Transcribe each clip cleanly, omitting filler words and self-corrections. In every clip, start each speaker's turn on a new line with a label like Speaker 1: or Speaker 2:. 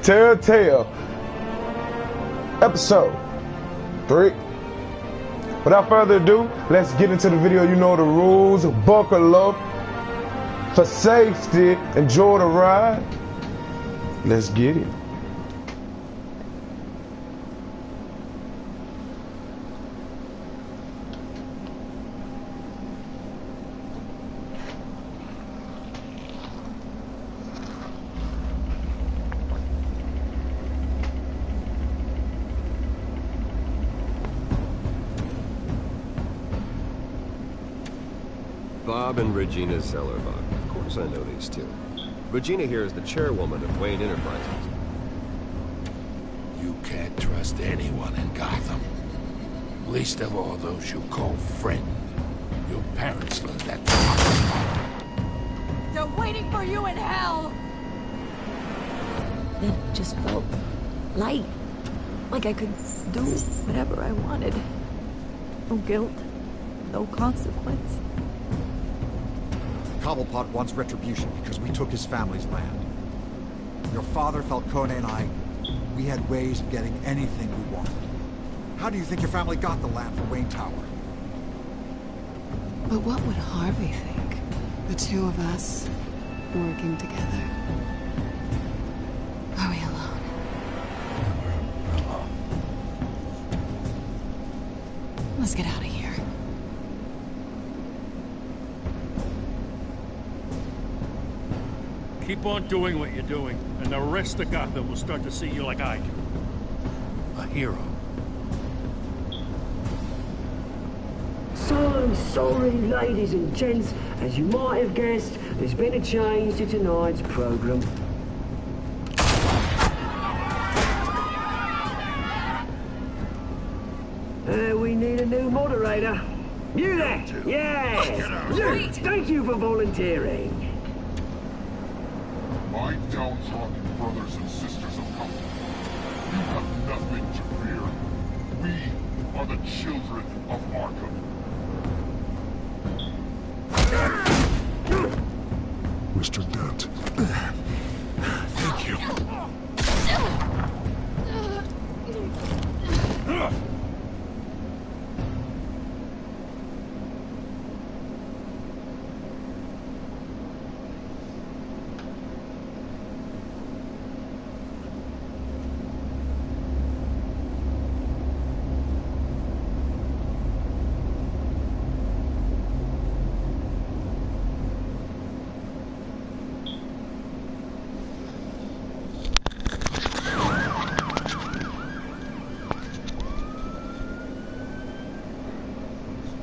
Speaker 1: Telltale, episode 3. Without further ado, let's get into the video. You know the rules. Buckle up for safety. Enjoy the ride. Let's get it.
Speaker 2: Bob and Regina Zellerbach. Of course I know these two. Regina here is the chairwoman of Wayne Enterprises.
Speaker 3: You can't trust anyone in Gotham. Least of all those you call friend. Your parents learned that.
Speaker 4: They're waiting for you in hell!
Speaker 5: It just felt light. Like I could do whatever I wanted. No guilt. No consequence.
Speaker 6: Cobblepot wants retribution because we took his family's land. Your father, Falcone, and I, we had ways of getting anything we wanted. How do you think your family got the land for Wayne Tower?
Speaker 7: But what would Harvey think? The two of us working together. Are we alone?
Speaker 3: We're alone.
Speaker 7: Let's get out of here.
Speaker 8: Keep on doing what you're doing, and the rest of Gotham will start to see you like I do. A hero.
Speaker 9: So sorry, ladies and gents. As you might have guessed, there's been a change to tonight's program. We need a new moderator. You there? Yeah! You! Thank you for volunteering.
Speaker 10: My downtrodden brothers and sisters of Gotham, you have nothing to fear. We are the children of Arkham.
Speaker 3: Mr. Dent. Thank you.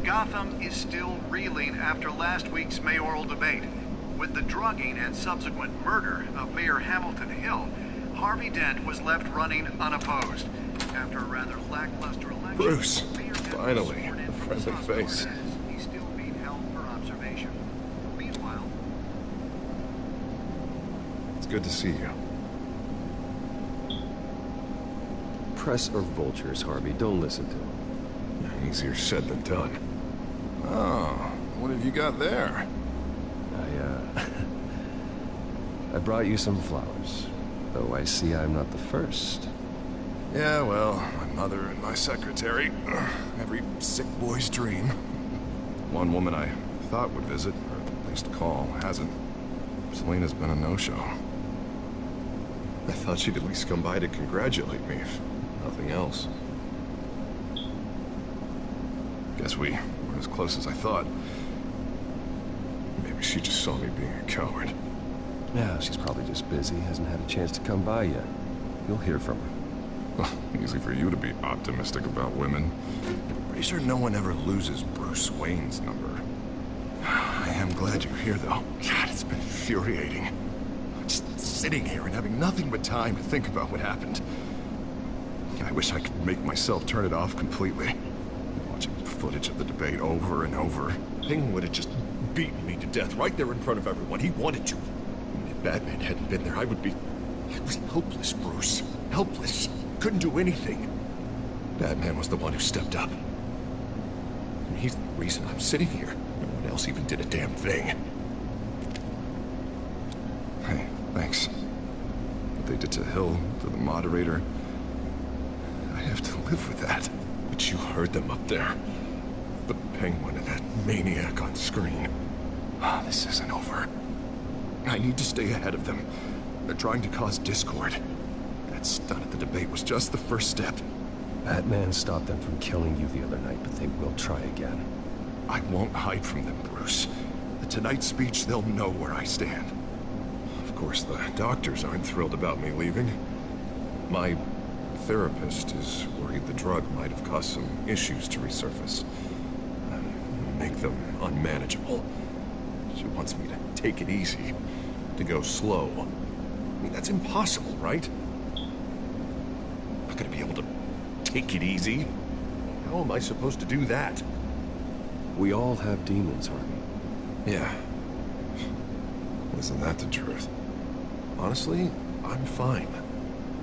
Speaker 11: Gotham is still reeling after last week's mayoral debate. With the drugging and subsequent murder of Mayor Hamilton Hill, Harvey Dent was left running unopposed. After a rather lackluster election,
Speaker 2: Bruce, finally, a friendly face.
Speaker 11: He's still being held for observation. Meanwhile,
Speaker 2: It's good to see you. Press or vultures, Harvey. Don't listen to him.
Speaker 12: Easier said than done. Oh, what have you got there?
Speaker 2: I brought you some flowers. Though I see I'm not the first.
Speaker 12: Yeah, well, my mother and my secretary. Every sick boy's dream. One woman I thought would visit, or at least call, hasn't. Selena's been a no-show.
Speaker 2: I thought she'd at least come by to congratulate me, if nothing else.
Speaker 12: Guess we weren't as close as I thought. Maybe she just saw me being a coward.
Speaker 2: Yeah, she's probably just busy, hasn't had a chance to come by yet. You'll hear from her.
Speaker 12: Well, easy for you to be optimistic about women. Pretty sure no one ever loses Bruce Wayne's number. I am glad you're here, though. God, it's been infuriating. Just sitting here and having nothing but time to think about what happened. I wish I could make myself turn it off completely. Watching footage of the debate over and over. Ping would have just beaten me to death right there in front of everyone. He wanted to. If Batman hadn't been there, I was helpless, Bruce. Helpless. Couldn't do anything. Batman was the one who stepped up. And he's the reason I'm sitting here. No one else even did a damn thing. Hey, thanks. they did to Hill, to the moderator. I have to live with that. But you heard them up there. The Penguin and that maniac on screen. This isn't over. I need to stay ahead of them. They're trying to cause discord. That stunt at the debate was just the first step.
Speaker 2: That man stopped them from killing you the other night, but they will try again.
Speaker 12: I won't hide from them, Bruce. At tonight's speech, they'll know where I stand. Of course, the doctors aren't thrilled about me leaving. My therapist is worried the drug might have caused some issues to resurface. Make them unmanageable. She wants me to take it easy, to go slow. I mean, that's impossible, right? I'm not gonna be able to take it easy. How am I supposed to do that?
Speaker 2: We all have demons, Harvey.
Speaker 12: Yeah. Isn't that the truth? Honestly, I'm fine.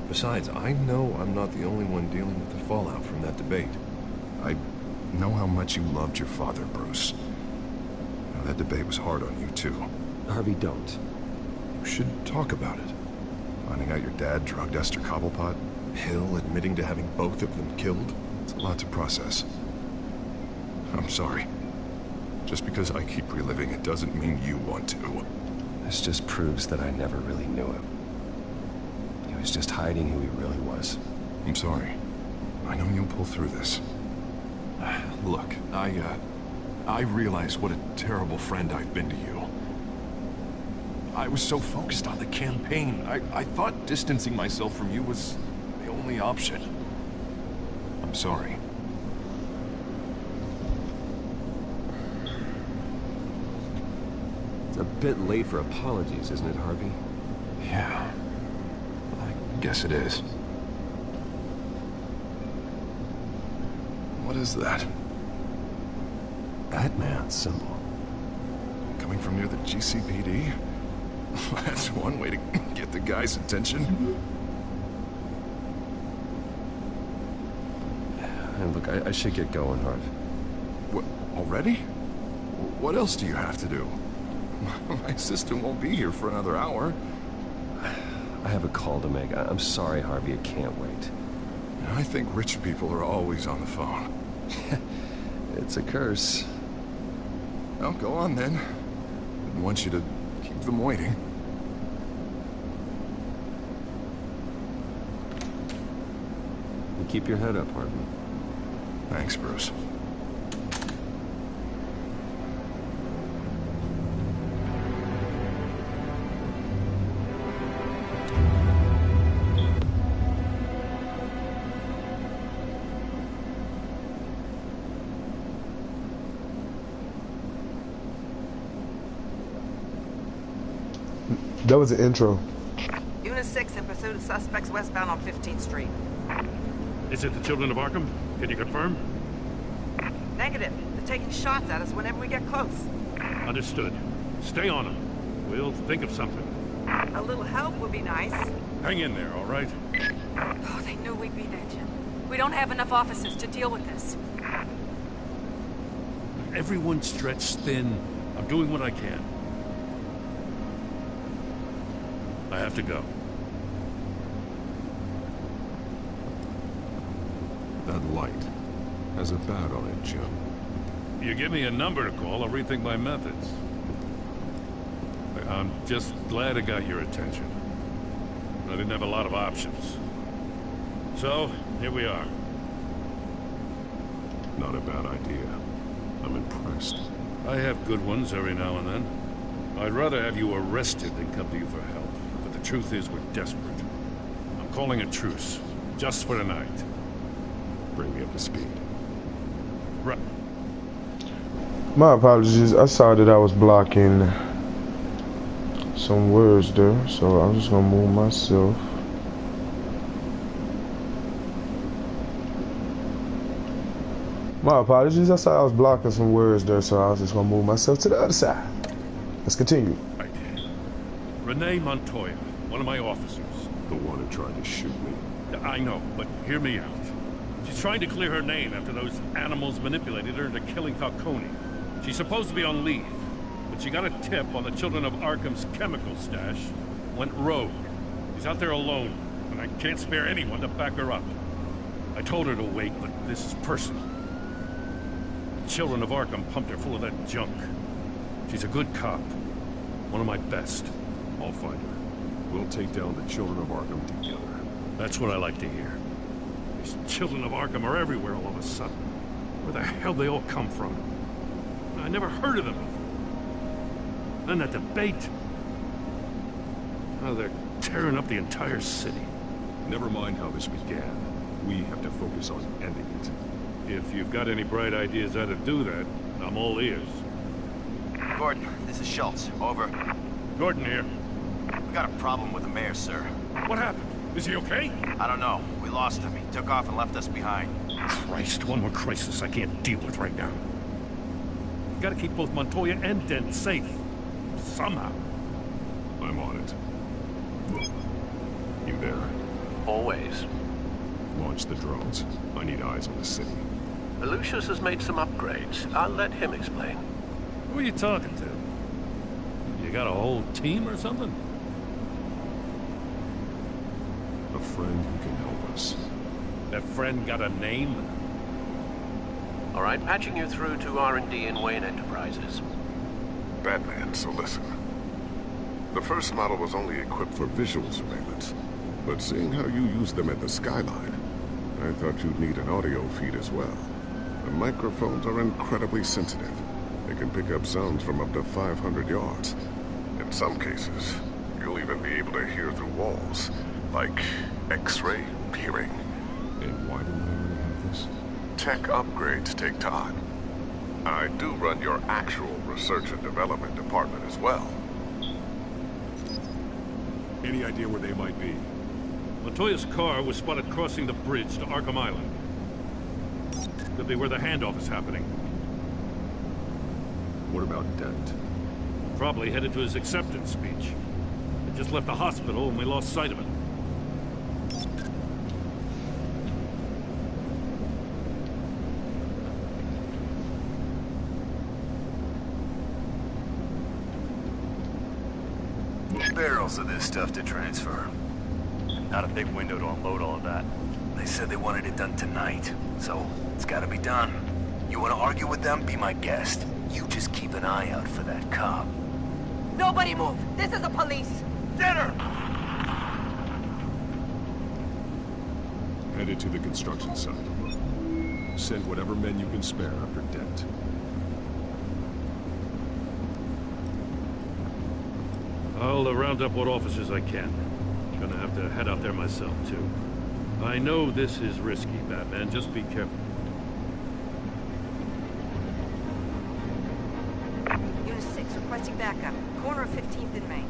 Speaker 12: Besides, I know I'm not the only one dealing with the fallout from that debate. I know how much you loved your father, Bruce. Now, that debate was hard on you, too.
Speaker 2: Harvey, don't.
Speaker 12: You should talk about it. Finding out your dad drugged Esther Cobblepot, Hill admitting to having both of them killed. It's a lot to process. I'm sorry. Just because I keep reliving it doesn't mean you want to.
Speaker 2: This just proves that I never really knew him. He was just hiding who he really was.
Speaker 12: I'm sorry. I know you'll pull through this. Look, I realize what a terrible friend I've been to you. I was so focused on the campaign. I thought distancing myself from you was the only option. I'm sorry.
Speaker 2: It's a bit late for apologies, isn't it, Harvey?
Speaker 12: Yeah. I guess it is. What is that?
Speaker 2: Batman symbol.
Speaker 12: Coming from near the GCPD? That's one way to get the guy's attention.
Speaker 2: And look, I should get going, Harv.
Speaker 12: What, already? What else do you have to do? My assistant won't be here for another hour.
Speaker 2: I have a call to make. I'm sorry, Harvey, I can't wait.
Speaker 12: I think rich people are always on the phone.
Speaker 2: It's a curse.
Speaker 12: Well, go on then. Didn't want you to keep them waiting.
Speaker 2: You keep your head up, Harvey.
Speaker 12: Thanks, Bruce.
Speaker 1: That was an intro.
Speaker 13: Unit 6 in pursuit of suspects westbound on 15th Street.
Speaker 8: Is it the children of Arkham? Can you confirm?
Speaker 13: Negative. They're taking shots at us whenever we get close.
Speaker 8: Understood. Stay on them. We'll think of something.
Speaker 13: A little help would be nice.
Speaker 8: Hang in there, all right?
Speaker 4: Oh, they knew we'd be there, Jim. We don't have enough officers to deal with this.
Speaker 8: Everyone's stretched thin. I'm doing what I can. I have to go.
Speaker 12: That light has a bat on it, Jim.
Speaker 8: You give me a number to call, I'll rethink my methods. I'm just glad I got your attention. I didn't have a lot of options. So, here we are.
Speaker 12: Not a bad idea. I'm impressed.
Speaker 8: I have good ones every now and then. I'd rather have you arrested than come to you for help. But the truth is, we're desperate. I'm calling a truce, just for tonight.
Speaker 12: Bring me up to speed.
Speaker 8: Right.
Speaker 1: My apologies. I saw that I was blocking some words there, so I'm just gonna move myself. My apologies. I saw I was blocking some words there, so I was just gonna move myself to the other side. Let's continue.
Speaker 8: Right. Renee Montoya, one of my officers.
Speaker 12: The one who tried to shoot me.
Speaker 8: I know, but hear me out. She's trying to clear her name after those animals manipulated her into killing Falcone. She's supposed to be on leave, but she got a tip on the Children of Arkham's chemical stash, went rogue. You She's out there alone, and I can't spare anyone to back her up. I told her to wait, but this is personal. The children of Arkham pumped her full of that junk. She's a good cop. One of my best.
Speaker 2: I'll find her. We'll take down the children of Arkham together.
Speaker 8: That's what I like to hear. These children of Arkham are everywhere all of a sudden. Where the hell they all come from? I never heard of them before. Then that debate. Oh, they're tearing up the entire city.
Speaker 2: Never mind how this began. We have to focus on ending it.
Speaker 8: If you've got any bright ideas how to do that, I'm all ears.
Speaker 14: Gordon, this is Schultz. Over.
Speaker 8: Gordon here.
Speaker 14: We got a problem with the mayor, sir.
Speaker 8: What happened? Is he okay?
Speaker 14: I don't know. We lost him. He took off and left us behind.
Speaker 8: Christ, one more crisis I can't deal with right now. You gotta keep both Montoya and Dent safe. Somehow.
Speaker 2: I'm on it. You there?
Speaker 15: Always.
Speaker 2: Launch the drones. I need eyes on the city.
Speaker 15: Lucius has made some upgrades. I'll let him explain.
Speaker 8: Who are you talking to? You got a whole team or something?
Speaker 2: A friend who can help us.
Speaker 8: That friend got a name?
Speaker 15: All right, patching you through to R&D in Wayne Enterprises.
Speaker 12: Batman, so listen. The first model was only equipped for visual surveillance, but seeing how you use them at the skyline, I thought you'd need an audio feed as well. The microphones are incredibly sensitive. They can pick up sounds from up to 500 yards. In some cases, you'll even be able to hear through walls, like X-ray peering.
Speaker 2: And why don't I already have this?
Speaker 12: Tech upgrades take time. I do run your actual research and development department as well.
Speaker 2: Any idea where they might be?
Speaker 8: Montoya's car was spotted crossing the bridge to Arkham Island. Could be where the handoff is happening.
Speaker 2: What about Dent?
Speaker 8: Probably headed to his acceptance speech. He just left the hospital and we lost sight of it.
Speaker 14: Barrels of this stuff to transfer. Not a big window to unload all of that. They said they wanted it done tonight, so it's gotta be done. You wanna argue with them? Be my guest. You just keep an eye out for that cop.
Speaker 13: Nobody move! This is the police!
Speaker 14: Dinner!
Speaker 2: Headed to the construction site. Send whatever men you can spare after Dent.
Speaker 8: I'll round up what officers I can. Gonna have to head out there myself, too. I know this is risky, Batman. Just be careful.
Speaker 13: Unit 6 requesting backup. Corner of 15th and Main.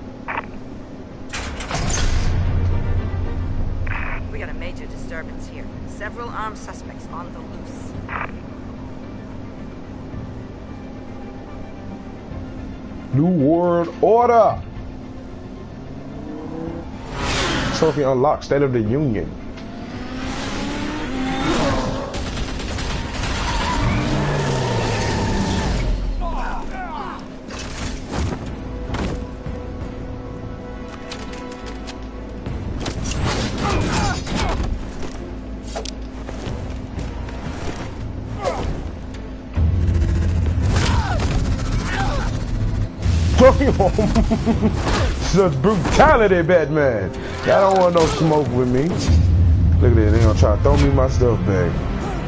Speaker 13: We got a major disturbance here. Several armed suspects on the loose.
Speaker 1: New World Order! Trophy unlocked, State of the Union. Such brutality, Batman. Y'all don't want no smoke with me. Look at this, they gonna try to throw me my stuff back.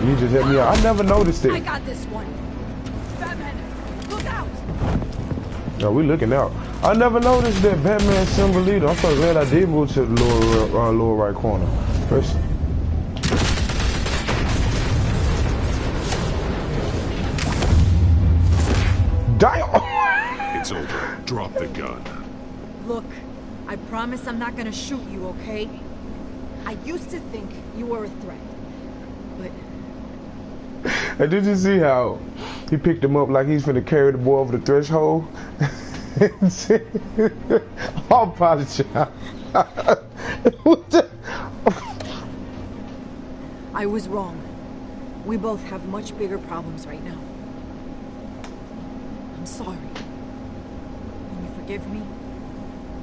Speaker 1: You just hit me out. I never noticed it.
Speaker 5: I got this one. Batman, look out!
Speaker 1: No, we looking out. I never noticed that Batman symbol leader. I'm so glad I did move to the lower right corner. First.
Speaker 2: Die! It's over. Drop the gun.
Speaker 5: Look, I promise I'm not gonna shoot you, okay? I used to think you were a threat, but...
Speaker 1: And did you see how he picked him up like he's finna carry the boy over the threshold? I apologize.
Speaker 5: I was wrong. We both have much bigger problems right now. I'm sorry. Can you forgive me?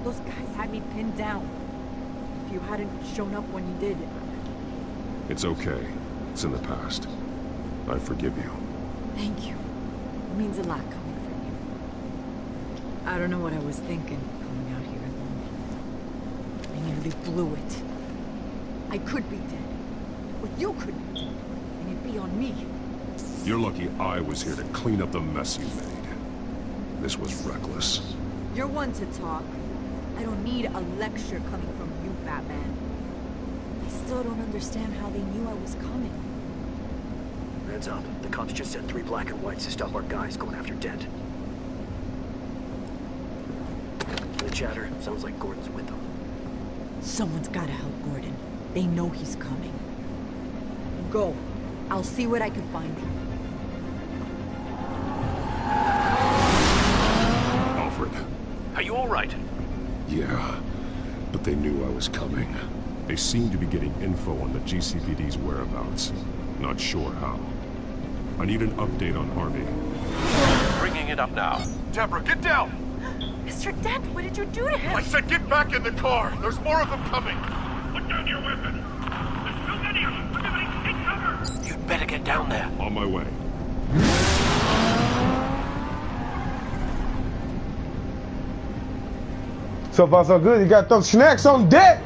Speaker 5: Those guys had me pinned down. you hadn't shown up when you did.
Speaker 12: It's okay. It's in the past. I forgive you.
Speaker 5: Thank you. It means a lot coming from you. I don't know what I was thinking coming out here alone. I nearly blew it. I could be dead. Or you could be dead. And it'd be on me.
Speaker 12: You're lucky I was here to clean up the mess you made. This was reckless.
Speaker 5: You're one to talk. I don't need a lecture coming from you, Batman. I still don't understand how they knew I was coming.
Speaker 16: Heads up. The cops just sent 3 black and whites to stop our guys going after Dent. The chatter sounds like Gordon's with them.
Speaker 5: Someone's gotta help Gordon. They know he's coming. Go. I'll see what I can find.
Speaker 12: Alfred.
Speaker 14: Are you all right?
Speaker 12: Yeah, but they knew I was coming. They seem to be getting info on the GCPD's whereabouts. Not sure how. I need an update on Harvey.
Speaker 14: Bringing it up now.
Speaker 17: Deborah, get down!
Speaker 4: Mr. Dent, what did you do to him?
Speaker 17: I said get back in the car! There's more of them coming!
Speaker 8: Put down your weapon! There's too many of them! Everybody take cover!
Speaker 14: You'd better get down there.
Speaker 12: On my way.
Speaker 1: So far, so good. You got those snacks on deck.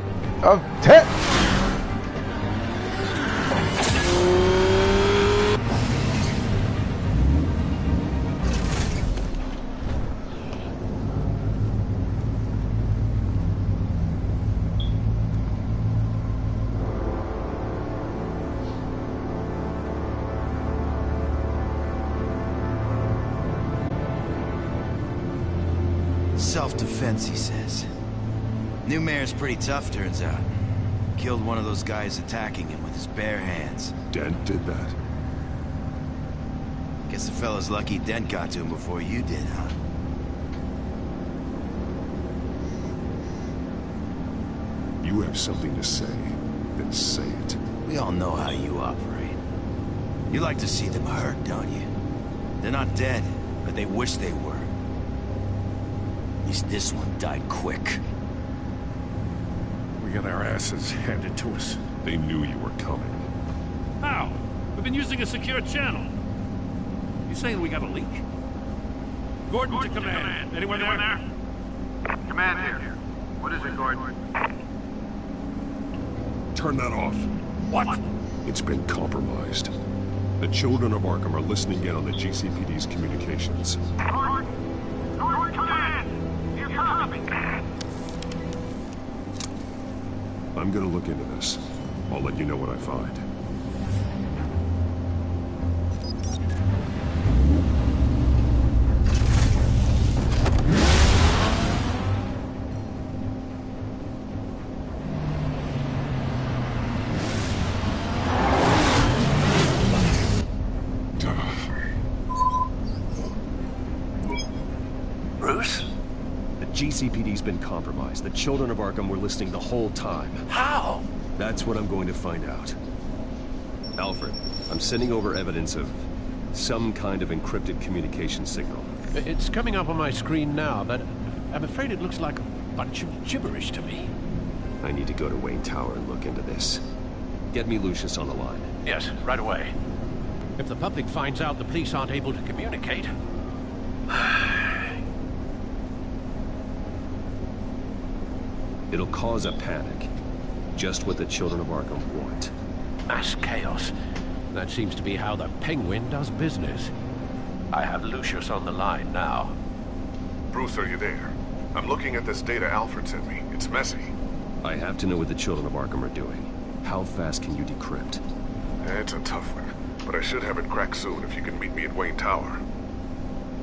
Speaker 18: Self-defense, he says. New mayor's pretty tough, turns out. Killed one of those guys attacking him with his bare hands.
Speaker 12: Dent did that?
Speaker 18: Guess the fella's lucky Dent got to him before you did, huh?
Speaker 12: You have something to say, then say it.
Speaker 18: We all know how you operate. You like to see them hurt, don't you? They're not dead, but they wish they were. At least this one died quick.
Speaker 8: We got our asses handed to us.
Speaker 12: They knew you were coming.
Speaker 8: How? We've been using a secure channel. You saying we got a leak? Gordon to command. Anyone there?
Speaker 11: Command here. What is it, Gordon?
Speaker 12: Turn that off.
Speaker 8: What?
Speaker 12: It's been compromised. The children of Arkham are listening in on the GCPD's communications.
Speaker 11: Gordon, command! You're coming!
Speaker 12: I'm gonna look into this. I'll let you know what I find.
Speaker 14: Bruce?
Speaker 2: The GCPD's been compromised. The children of Arkham were listening the whole time.
Speaker 14: How?
Speaker 2: That's what I'm going to find out. Alfred, I'm sending over evidence of some kind of encrypted communication signal.
Speaker 15: It's coming up on my screen now, but I'm afraid it looks like a bunch of gibberish to me.
Speaker 2: I need to go to Wayne Tower and look into this. Get me Lucius on the line.
Speaker 14: Yes, right away.
Speaker 15: If the public finds out the police aren't able to communicate...
Speaker 2: It'll cause a panic. Just what the children of Arkham want.
Speaker 15: Mass chaos. That seems to be how the Penguin does business. I have Lucius on the line now.
Speaker 12: Bruce, are you there? I'm looking at this data Alfred sent me. It's messy.
Speaker 2: I have to know what the children of Arkham are doing. How fast can you decrypt?
Speaker 12: It's a tough one, but I should have it cracked soon if you can meet me at Wayne Tower.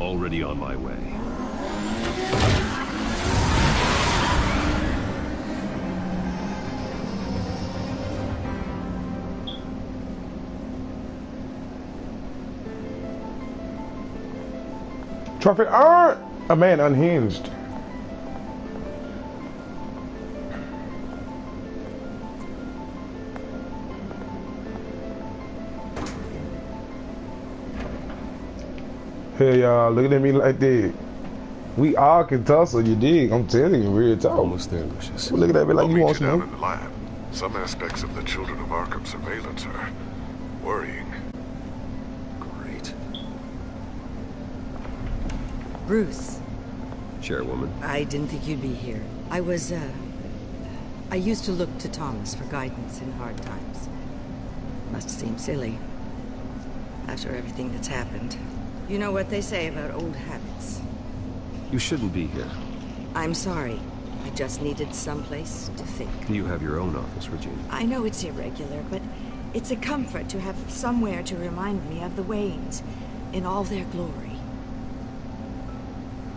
Speaker 2: Already on my way.
Speaker 1: Traffic art! A man unhinged. Hey y'all, looking at me like that. We all can tussle, you dig? I'm telling you, real talk.
Speaker 2: Almost there, Lucius.
Speaker 1: Look at that, be like,
Speaker 12: I'll
Speaker 1: you
Speaker 12: meet
Speaker 1: want
Speaker 12: you down
Speaker 1: some?
Speaker 12: in the lab. Some aspects of the Children of Arkham surveillance are worrying.
Speaker 2: Great.
Speaker 5: Bruce.
Speaker 2: Chairwoman.
Speaker 5: I didn't think you'd be here. I used to look to Thomas for guidance in hard times. Must seem silly. After everything that's happened. You know what they say about old habits.
Speaker 2: You shouldn't be here.
Speaker 5: I'm sorry. I just needed someplace to think.
Speaker 2: You have your own office, Regina.
Speaker 5: I know it's irregular, but it's a comfort to have somewhere to remind me of the Waynes in all their glory.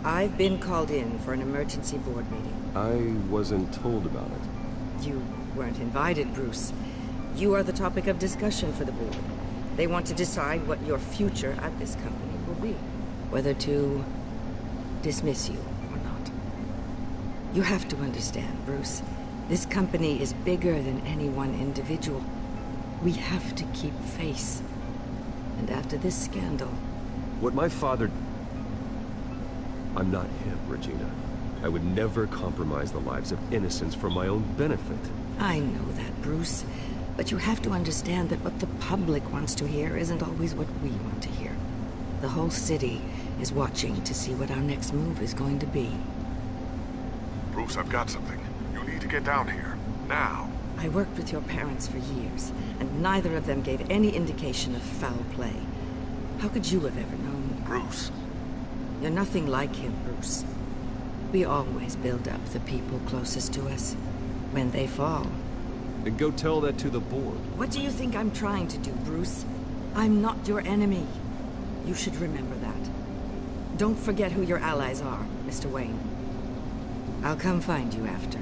Speaker 5: I've been called in for an emergency board meeting.
Speaker 2: I wasn't told about it.
Speaker 5: You weren't invited, Bruce. You are the topic of discussion for the board. They want to decide what your future at this company will be. Whether to dismiss you or not. You have to understand, Bruce. This company is bigger than any one individual. We have to keep face. And after this scandal...
Speaker 2: What my father... I'm not him, Regina. I would never compromise the lives of innocents for my own benefit.
Speaker 5: I know that, Bruce. But you have to understand that what the public wants to hear isn't always what we want to hear. The whole city is watching to see what our next move is going to be.
Speaker 12: Bruce, I've got something. You need to get down here. Now.
Speaker 5: I worked with your parents for years, and neither of them gave any indication of foul play. How could you have ever known?
Speaker 12: Bruce.
Speaker 5: You're nothing like him, Bruce. We always build up the people closest to us. When they fall...
Speaker 2: And go tell that to the board.
Speaker 5: What do you think I'm trying to do, Bruce? I'm not your enemy. You should remember that. Don't forget who your allies are, Mr. Wayne. I'll come find you after.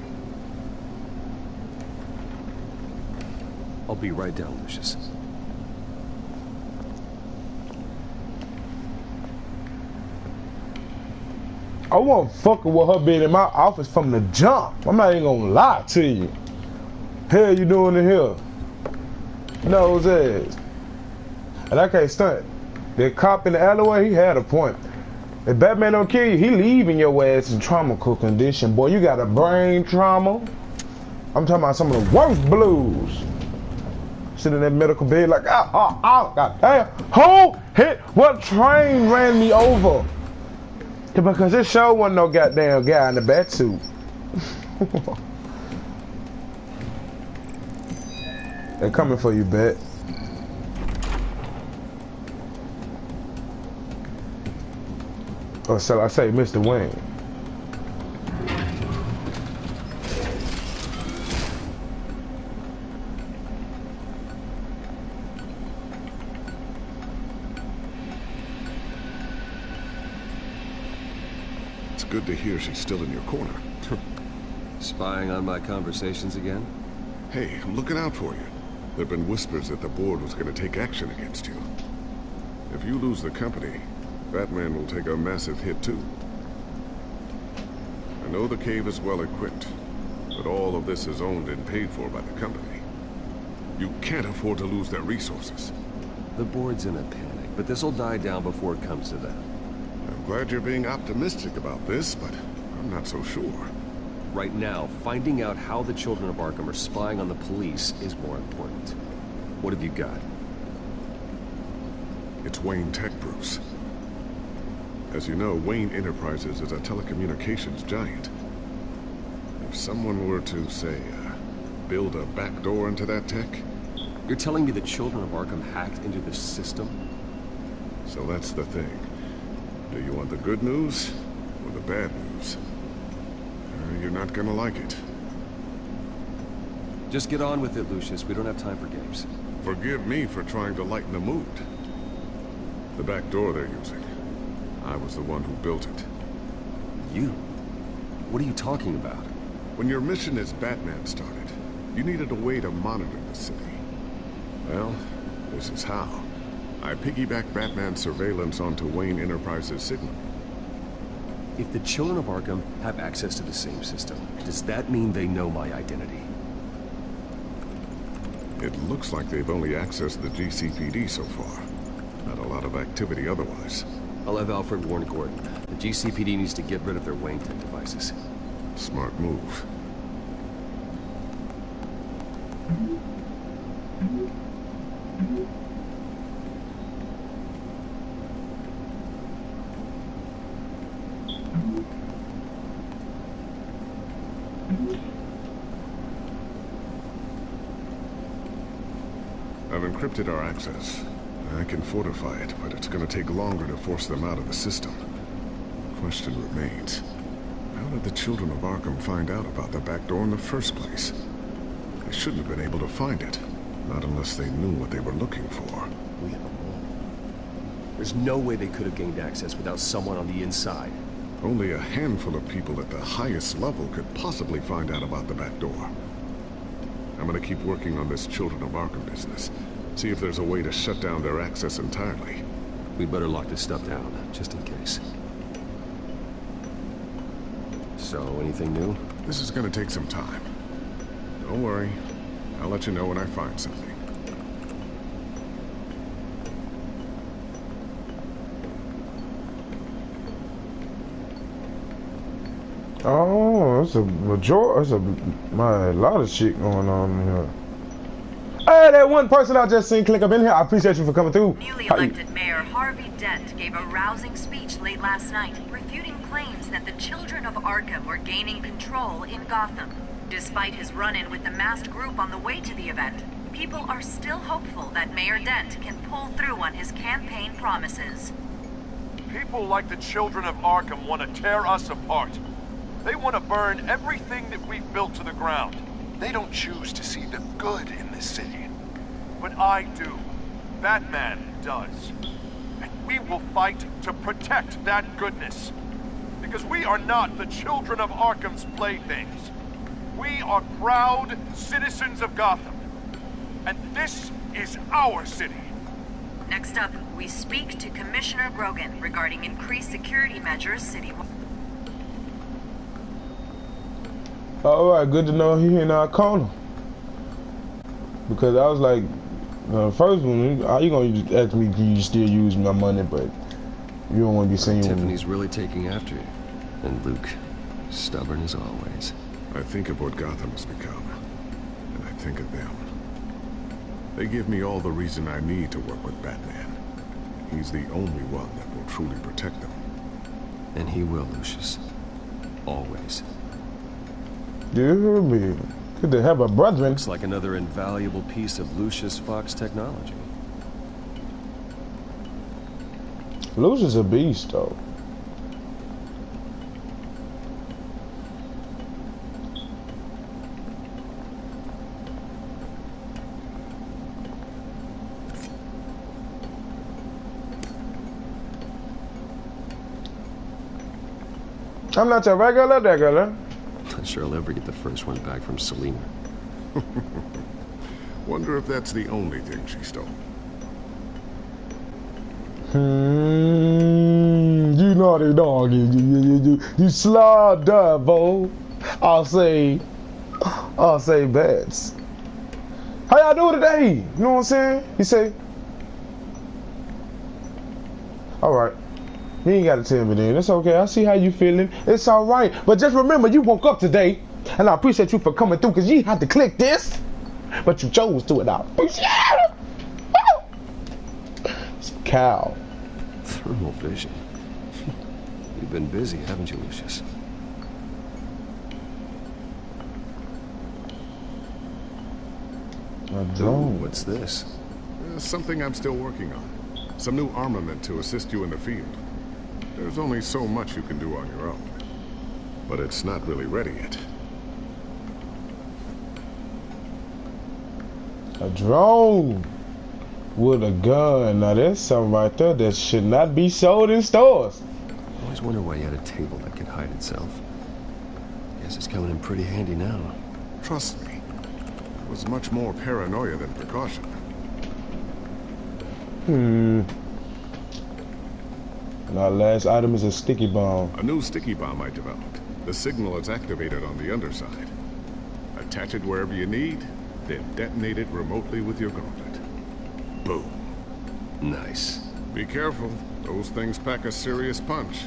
Speaker 2: I'll be right down, Lucius.
Speaker 1: I wasn't fucking with her being in my office from the jump. I'm not even gonna lie to you. Hell you doing in here? Nose ass. And I can't stunt. The cop in the alleyway, he had a point. If Batman don't kill you, he leaving your ass in traumatical condition. Boy, you got a brain trauma. I'm talking about some of the worst blues. Sitting in that medical bed like, god damn. Who hit? What train ran me over? Because this show wasn't no goddamn guy in the bat suit. They're coming for you, Bet. Or shall I say, Mr. Wayne?
Speaker 12: It's good to hear she's still in your corner.
Speaker 2: Spying on my conversations again?
Speaker 12: Hey, I'm looking out for you. There have been whispers that the board was going to take action against you. If you lose the company, Batman will take a massive hit too. I know the cave is well equipped, but all of this is owned and paid for by the company. You can't afford to lose their resources.
Speaker 2: The board's in a panic, but this'll die down before it comes to that.
Speaker 12: I'm glad you're being optimistic about this, but I'm not so sure.
Speaker 2: Right now, finding out how the Children of Arkham are spying on the police is more important. What have you got?
Speaker 12: It's Wayne Tech, Bruce. As you know, Wayne Enterprises is a telecommunications giant. If someone were to, say, build a back door into that tech...
Speaker 2: You're telling me the Children of Arkham hacked into the system?
Speaker 12: So that's the thing. Do you want the good news or the bad news? You're not gonna like it.
Speaker 2: Just get on with it, Lucius. We don't have time for games.
Speaker 12: Forgive me for trying to lighten the mood. The back door they're using. I was the one who built it.
Speaker 2: You? What are you talking about?
Speaker 12: When your mission as Batman started, you needed a way to monitor the city. Well, this is how. I piggybacked Batman's surveillance onto Wayne Enterprises' signal.
Speaker 2: If the Children of Arkham have access to the same system, does that mean they know my identity?
Speaker 12: It looks like they've only accessed the GCPD so far. Not a lot of activity otherwise.
Speaker 2: I'll have Alfred warn Gordon. The GCPD needs to get rid of their Wayne Tech devices.
Speaker 12: Smart move. I've encrypted our access. I can fortify it, but it's gonna take longer to force them out of the system. The question remains, how did the children of Arkham find out about the back door in the first place? They shouldn't have been able to find it, not unless they knew what they were looking for.
Speaker 2: We have a wall. There's no way they could have gained access without someone on the inside.
Speaker 12: Only a handful of people at the highest level could possibly find out about the back door. I'm gonna keep working on this Children of Arkham business. See if there's a way to shut down their access entirely.
Speaker 2: We better lock this stuff down, just in case. So, anything new?
Speaker 12: This is gonna take some time. Don't worry. I'll let you know when I find something.
Speaker 1: Oh, it's a lot of shit going on in here. Hey, that one person I just seen click up in here. I appreciate you for coming through.
Speaker 19: Newly elected Mayor Harvey Dent gave a rousing speech late last night, refuting claims that the children of Arkham were gaining control in Gotham. Despite his run-in with the masked group on the way to the event, people are still hopeful that Mayor Dent can pull through on his campaign promises.
Speaker 17: People like the children of Arkham want to tear us apart. They want to burn everything that we've built to the ground.
Speaker 20: They don't choose to see the good in this city.
Speaker 17: But I do. Batman does. And we will fight to protect that goodness. Because we are not the children of Arkham's playthings. We are proud citizens of Gotham. And this is our city.
Speaker 19: Next up, we speak to Commissioner Grogan regarding increased security measures citywide.
Speaker 1: Alright, good to know he in our corner. Because I was like, the first one, how you gonna ask me, can you still use my money, but you don't want to be seen.
Speaker 2: Tiffany's really taking after you. And Luke, stubborn as always.
Speaker 12: I think of what Gotham has become, and I think of them. They give me all the reason I need to work with Batman. He's the only one that will truly protect them.
Speaker 2: And he will, Lucius. Always.
Speaker 1: You hear me? Good to have a brethren.
Speaker 2: Looks like another invaluable piece of Lucius Fox technology.
Speaker 1: Lucius a beast, though. I'm not your regular.
Speaker 2: Not sure I'll ever get the first one back from Selena.
Speaker 12: Wonder if that's the only thing she stole.
Speaker 1: You naughty dog. You slaw devil. I'll say bats. How y'all doing today? You know what I'm saying? You say. Alright. You ain't gotta tell me then. It's okay. I see how you feeling. It's alright. But just remember, you woke up today. And I appreciate you for coming through, because you had to click this. But you chose to it out. It's a cow.
Speaker 2: Thermal vision. You've been busy, haven't you, Lucius?
Speaker 1: I don't.
Speaker 2: What's this?
Speaker 12: Something I'm still working on. Some new armament to assist you in the field. There's only so much you can do on your own. But it's not really ready yet.
Speaker 1: A drone with a gun. Now that's something right there that should not be sold in stores.
Speaker 2: I always wonder why you had a table that could hide itself. Guess it's coming in pretty handy now.
Speaker 12: Trust me. It was much more paranoia than precaution.
Speaker 1: And our last item is a sticky bomb.
Speaker 12: A new sticky bomb I developed. The signal is activated on the underside. Attach it wherever you need, then detonate it remotely with your gauntlet. Boom.
Speaker 2: Nice.
Speaker 12: Be careful. Those things pack a serious punch.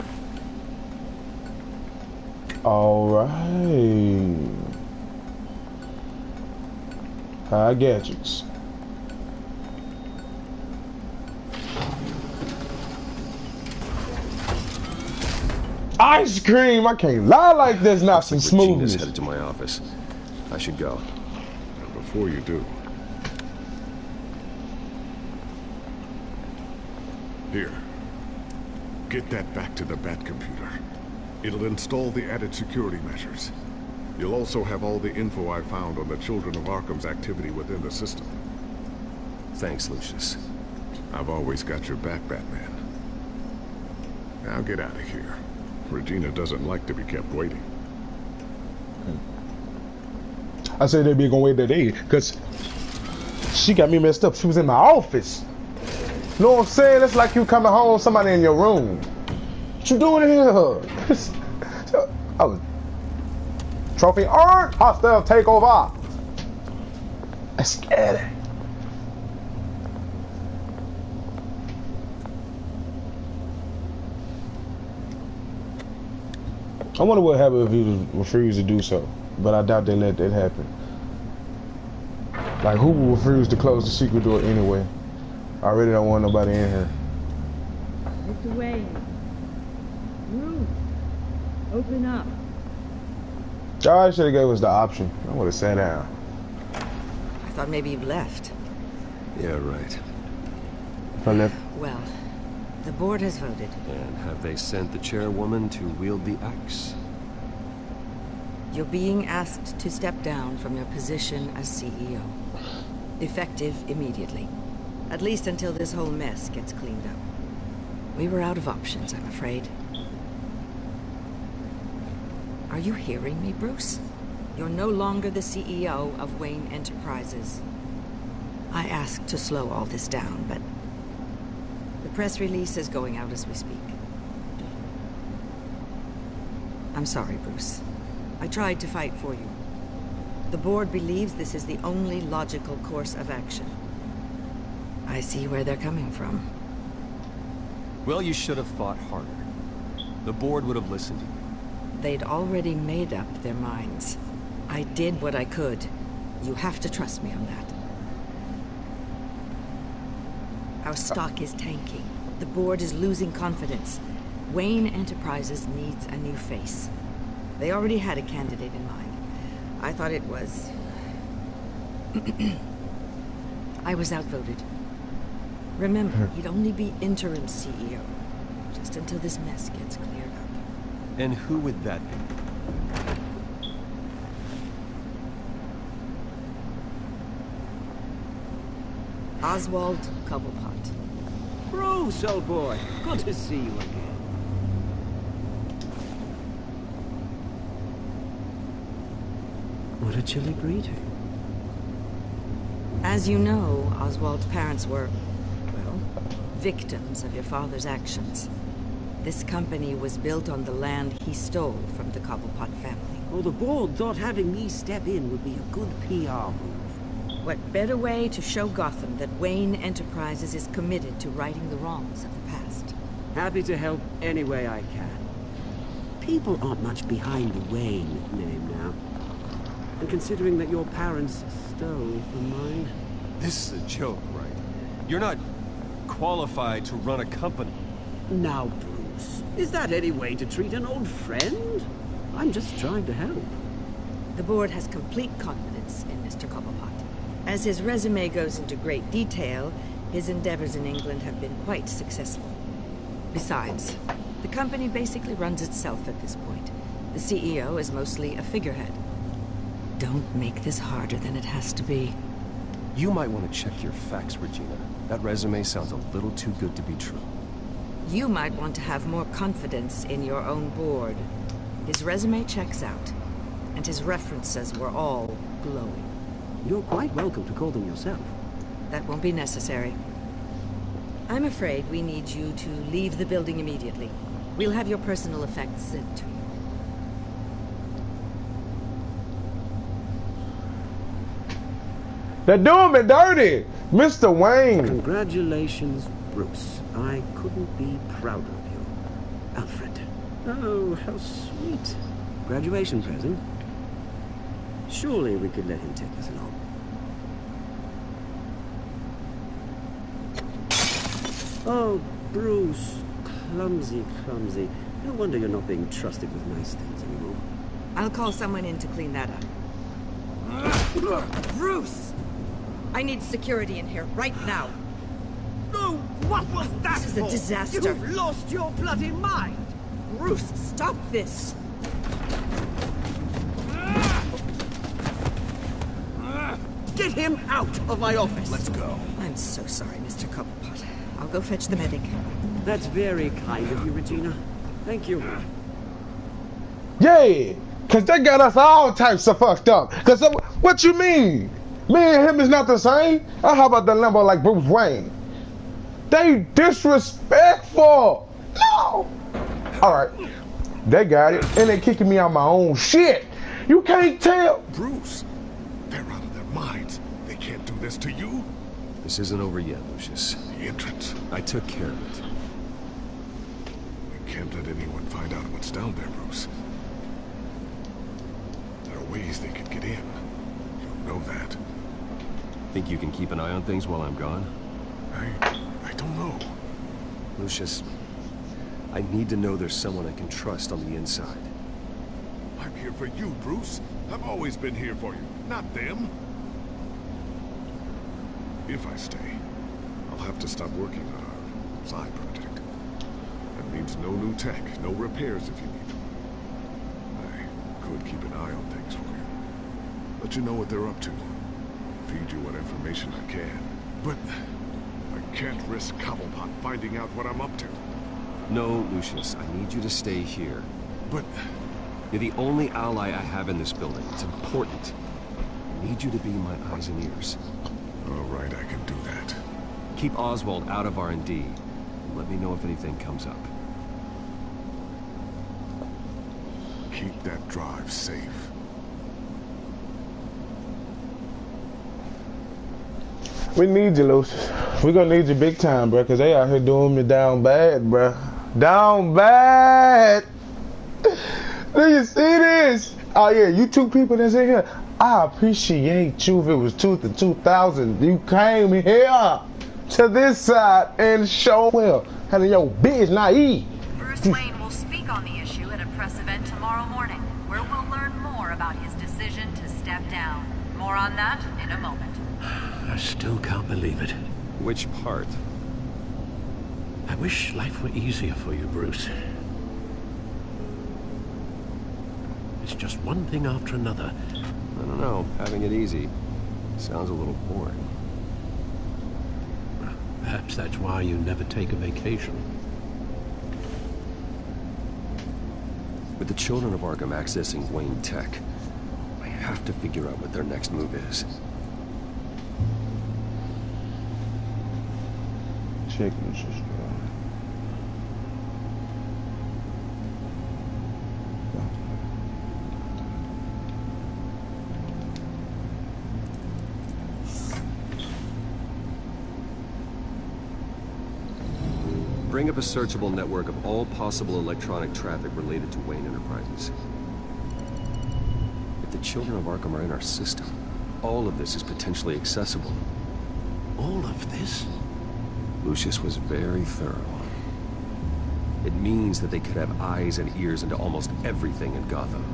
Speaker 1: All right. High gadgets. Ice cream! I can't lie like this. Not some smoothness.
Speaker 2: Regina's headed to my office. I should go.
Speaker 12: And before you do, here, get that back to the Bat computer. It'll install the added security measures. You'll also have all the info I found on the Children of Arkham's activity within the system.
Speaker 2: Thanks, Lucius.
Speaker 12: I've always got your back, Batman. Now get out of here. Regina doesn't like to be kept waiting.
Speaker 1: I said they'd be gonna wait that day, because she got me messed up. She was in my office. You know what I'm saying? It's like you coming home, somebody in your room. What you doing in here? I was trophy earned, hostile takeover. I scared it. I wonder what happened if he refused to do so, but I doubt they let that happen. Like, who would refuse to close the secret door anyway? I really don't want nobody in here.
Speaker 21: Mr. Wayne. Ruth. Open up.
Speaker 1: I should have gave us the option. I would have sat down.
Speaker 5: I thought maybe you'd left.
Speaker 2: Yeah, right.
Speaker 1: I left.
Speaker 5: Well, the board has voted.
Speaker 2: And have they sent the chairwoman to wield the axe?
Speaker 5: You're being asked to step down from your position as CEO. Effective immediately. At least until this whole mess gets cleaned up. We were out of options, I'm afraid. Are you hearing me, Bruce? You're no longer the CEO of Wayne Enterprises. I asked to slow all this down, but the press release is going out as we speak. I'm sorry, Bruce. I tried to fight for you. The board believes this is the only logical course of action. I see where they're coming from.
Speaker 2: Well, you should have fought harder. The board would have listened to you.
Speaker 5: They'd already made up their minds. I did what I could. You have to trust me on that. Our stock is tanking. The board is losing confidence. Wayne Enterprises needs a new face. They already had a candidate in mind. I thought it was... I was outvoted. Remember, he'd only be interim CEO, just until this mess gets cleared up.
Speaker 2: And who would that be?
Speaker 5: Oswald Cobblepot.
Speaker 22: Bruce, old boy. Good to see you again. What a chilly greeting.
Speaker 5: As you know, Oswald's parents were, well, victims of your father's actions. This company was built on the land he stole from the Cobblepot family.
Speaker 22: Well, the board thought having me step in would be a good PR move.
Speaker 5: What better way to show Gotham that Wayne Enterprises is committed to righting the wrongs of the past?
Speaker 22: Happy to help any way I can. People aren't much behind the Wayne name now. And considering that your parents stole from mine...
Speaker 2: This is a joke, right? You're not qualified to run a company.
Speaker 22: Now, Bruce, is that any way to treat an old friend? I'm just trying to help.
Speaker 5: The board has complete confidence in Mr. Cobblepot. As his resume goes into great detail, his endeavors in England have been quite successful. Besides, the company basically runs itself at this point. The CEO is mostly a figurehead. Don't make this harder than it has to be.
Speaker 2: You might want to check your facts, Regina. That resume sounds a little too good to be true.
Speaker 5: You might want to have more confidence in your own board. His resume checks out, and his references were all glowing.
Speaker 22: You're quite welcome to call them yourself.
Speaker 5: That won't be necessary. I'm afraid we need you to leave the building immediately. We'll have your personal effects sent to you.
Speaker 1: They're doing me dirty! Mr. Wayne!
Speaker 22: Congratulations Bruce, I couldn't be prouder of you. Alfred. Oh, how sweet. Graduation present. Surely we could let him take us along. Oh, Bruce. Clumsy, clumsy. No wonder you're not being trusted with nice things anymore.
Speaker 5: I'll call someone in to clean that up. Bruce! I need security in here, right now.
Speaker 22: Oh, what was that
Speaker 5: This is a
Speaker 22: for?
Speaker 5: disaster.
Speaker 22: You've lost your bloody mind!
Speaker 5: Bruce, stop this!
Speaker 22: Get him out of my office!
Speaker 18: Let's go.
Speaker 5: I'm so sorry, Mr. Cobblepot. I'll go fetch the medic.
Speaker 22: That's very kind of you, Regina. Thank you.
Speaker 1: Yeah, cause they got us all types of fucked up. Cause what you mean? Me and him is not the same? Or how about the Lambo like Bruce Wayne? They disrespectful. No. All right, they got it, and they kicking me out my own shit. You can't tell.
Speaker 12: Bruce, they're out of their minds. They can't do this to you.
Speaker 2: This isn't over yet, Lucius.
Speaker 12: The entrance.
Speaker 2: I took care of it.
Speaker 12: We can't let anyone find out what's down there, Bruce. There are ways they could get in. You know that.
Speaker 2: Think you can keep an eye on things while I'm gone?
Speaker 12: I don't know.
Speaker 2: Lucius, I need to know there's someone I can trust on the inside.
Speaker 12: I'm here for you, Bruce. I've always been here for you, not them. If I stay, I'll have to stop working on our side project. That means no new tech, no repairs if you need them. I could keep an eye on things for you. Let you know what they're up to. Feed you what information I can. But I can't risk Cobblepot finding out what I'm up to.
Speaker 2: No, Lucius, I need you to stay here.
Speaker 12: But
Speaker 2: you're the only ally I have in this building. It's important. I need you to be my eyes and ears.
Speaker 12: All right, I can do that.
Speaker 2: Keep Oswald out of R&D. Let me know if anything comes up.
Speaker 12: Keep that drive safe.
Speaker 1: We need you, Lucius. We're gonna need you big time, bro, because they out here doing me down bad, bro. Down bad! Do you see this? Oh, yeah, you two people that's in here. I appreciate you if it was 2000. You came here to this side and show well. How your bitch naive.
Speaker 19: Bruce Wayne will speak on the issue at a press event tomorrow morning, where we'll learn more about his decision to step down. More on that in a moment.
Speaker 15: I still can't believe it.
Speaker 2: Which part?
Speaker 15: I wish life were easier for you, Bruce. It's just one thing after another.
Speaker 2: I don't know. Having it easy sounds a little boring.
Speaker 15: Perhaps that's why you never take a vacation.
Speaker 2: With the children of Arkham accessing Wayne Tech, I have to figure out what their next move is.
Speaker 1: Check Lucius.
Speaker 2: Bring up a searchable network of all possible electronic traffic related to Wayne Enterprises. If the children of Arkham are in our system, all of this is potentially accessible.
Speaker 15: All of this?
Speaker 2: Lucius was very thorough. It means that they could have eyes and ears into almost everything in Gotham.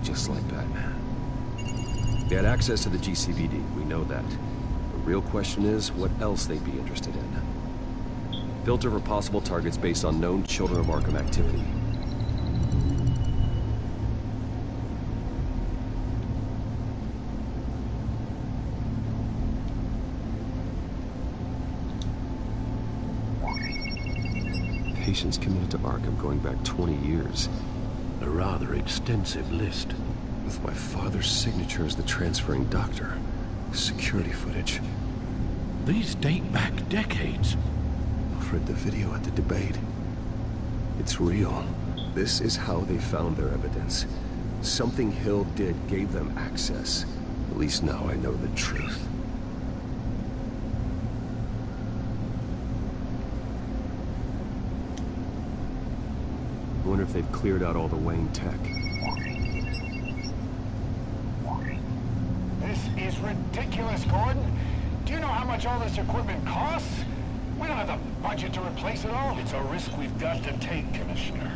Speaker 2: Just like Batman. They had access to the GCPD, we know that. The real question is, what else they'd be interested in. Filter for possible targets based on known Children of Arkham activity. Patients committed to Arkham going back 20 years.
Speaker 15: A rather extensive list.
Speaker 2: With my father's signature as the transferring doctor. Security footage.
Speaker 15: These date back decades.
Speaker 2: I've read the video at the debate. It's real. This is how they found their evidence. Something Hill did gave them access. At least now I know the truth. wonder if they've cleared out all the Wayne tech.
Speaker 6: This is ridiculous, Gordon. Do you know how much all this equipment costs? We don't have the budget to replace it all.
Speaker 8: It's a risk we've got to take, Commissioner.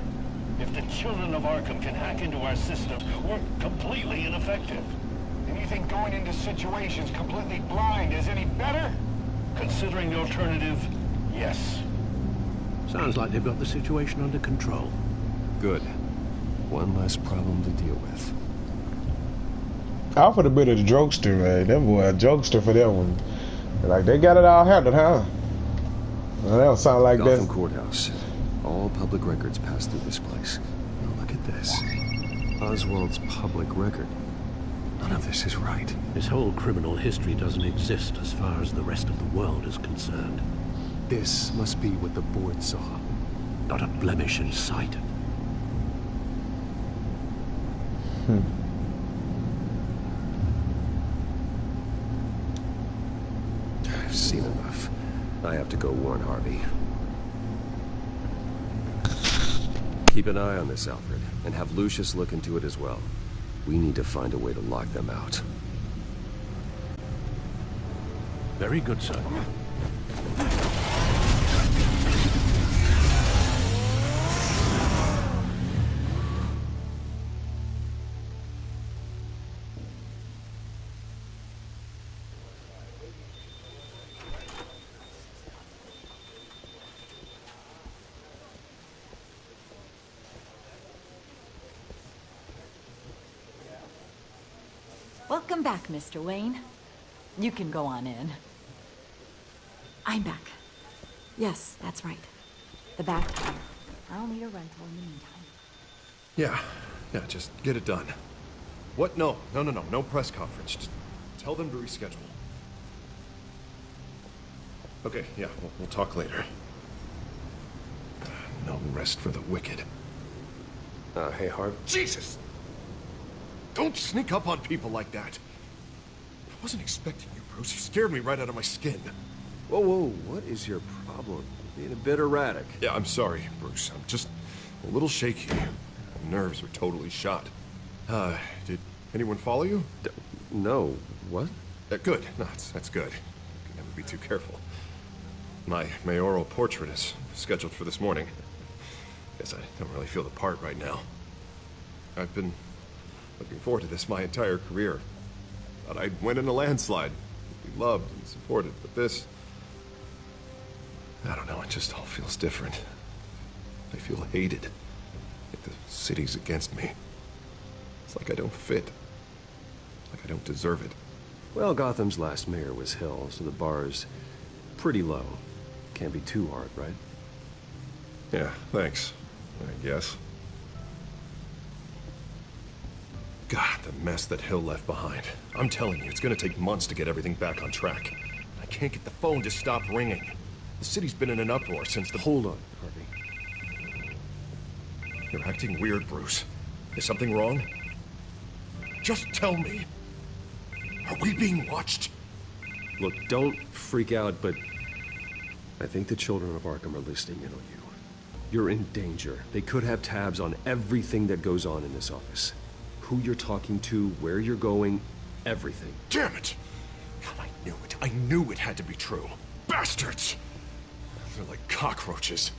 Speaker 8: If the children of Arkham can hack into our system, we're completely ineffective.
Speaker 6: And you think going into situations completely blind is any better?
Speaker 8: Considering the alternative, yes.
Speaker 15: Sounds like they've got the situation under control.
Speaker 2: Good. One less problem to deal with.
Speaker 1: I offered a bit of the jokester, man. Them boy a jokester for that one. Like, they got it all handled, huh? Well, that don't sound like
Speaker 2: Gotham
Speaker 1: that.
Speaker 2: Courthouse. All public records pass through this place. Now look at this. Oswald's public record. None of this is right.
Speaker 15: His whole criminal history doesn't exist as far as the rest of the world is concerned.
Speaker 2: This must be what the board saw.
Speaker 15: Not a blemish in sight.
Speaker 2: I've seen enough. I have to go warn Harvey. Keep an eye on this, Alfred, and have Lucius look into it as well. We need to find a way to lock them out.
Speaker 15: Very good, sir.
Speaker 5: Welcome back, Mr. Wayne. You can go on in. I'm back. Yes, that's right. The back here. I'll need a rental in the meantime.
Speaker 12: Yeah, just get it done. What? No press conference. Just tell them to reschedule. Okay, yeah, we'll talk later. No rest for the wicked.
Speaker 2: Hey, Harv.
Speaker 12: Jesus! Don't sneak up on people like that. I wasn't expecting you, Bruce. You scared me right out of my skin.
Speaker 2: Whoa, what is your problem? Being a bit erratic.
Speaker 12: Yeah, I'm sorry, Bruce. I'm just a little shaky. My nerves are totally shot. Did anyone follow you?
Speaker 2: No. What?
Speaker 12: Good. No, that's good. You can never be too careful. My mayoral portrait is scheduled for this morning. Guess I don't really feel the part right now. I've been looking forward to this my entire career. Thought I'd win in a landslide. Be loved and supported, but this... I don't know, it just all feels different. I feel hated. Like the city's against me. It's like I don't fit. Like I don't deserve it.
Speaker 2: Well, Gotham's last mayor was Hill, so the bar's pretty low. Can't be too hard, right?
Speaker 12: Yeah, thanks. I guess. God, the mess that Hill left behind. I'm telling you, it's gonna take months to get everything back on track. I can't get the phone to stop ringing. The city's been in an uproar since the...
Speaker 2: Hold on, Harvey.
Speaker 12: You're acting weird, Bruce. Is something wrong? Just tell me. Are we being watched?
Speaker 2: Look, don't freak out, but I think the children of Arkham are listening in on you. You're in danger. They could have tabs on everything that goes on in this office. Who you're talking to, where you're going, everything.
Speaker 12: Damn it! God, I knew it. I knew it had to be true. Bastards! They're like cockroaches.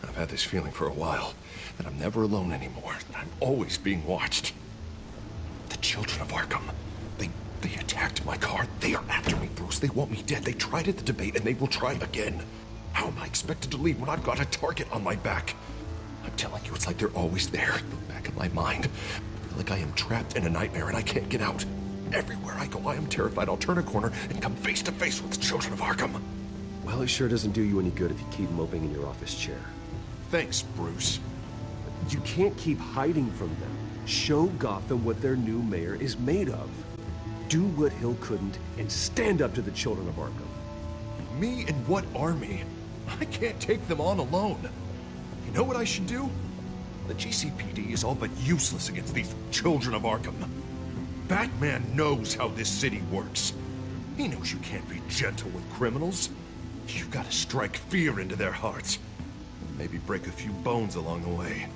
Speaker 12: I've had this feeling for a while, that I'm never alone anymore, that I'm always being watched. The children of Arkham, they attacked my car. They are after me, Bruce. They want me dead. They tried at the debate, and they will try again. How am I expected to leave when I've got a target on my back? I'm telling you, it's like they're always there, in the back of my mind. Like I am trapped in a nightmare and I can't get out. Everywhere I go, I am terrified I'll turn a corner and come face to face with the children of Arkham.
Speaker 2: Well, it sure doesn't do you any good if you keep moping in your office chair.
Speaker 12: Thanks, Bruce.
Speaker 2: You can't keep hiding from them. Show Gotham what their new mayor is made of. Do what Hill couldn't and stand up to the children of Arkham.
Speaker 12: Me and what army? I can't take them on alone. You know what I should do? The GCPD is all but useless against these children of Arkham. Batman knows how this city works. He knows you can't be gentle with criminals. You've got to strike fear into their hearts. Maybe break a few bones along the way.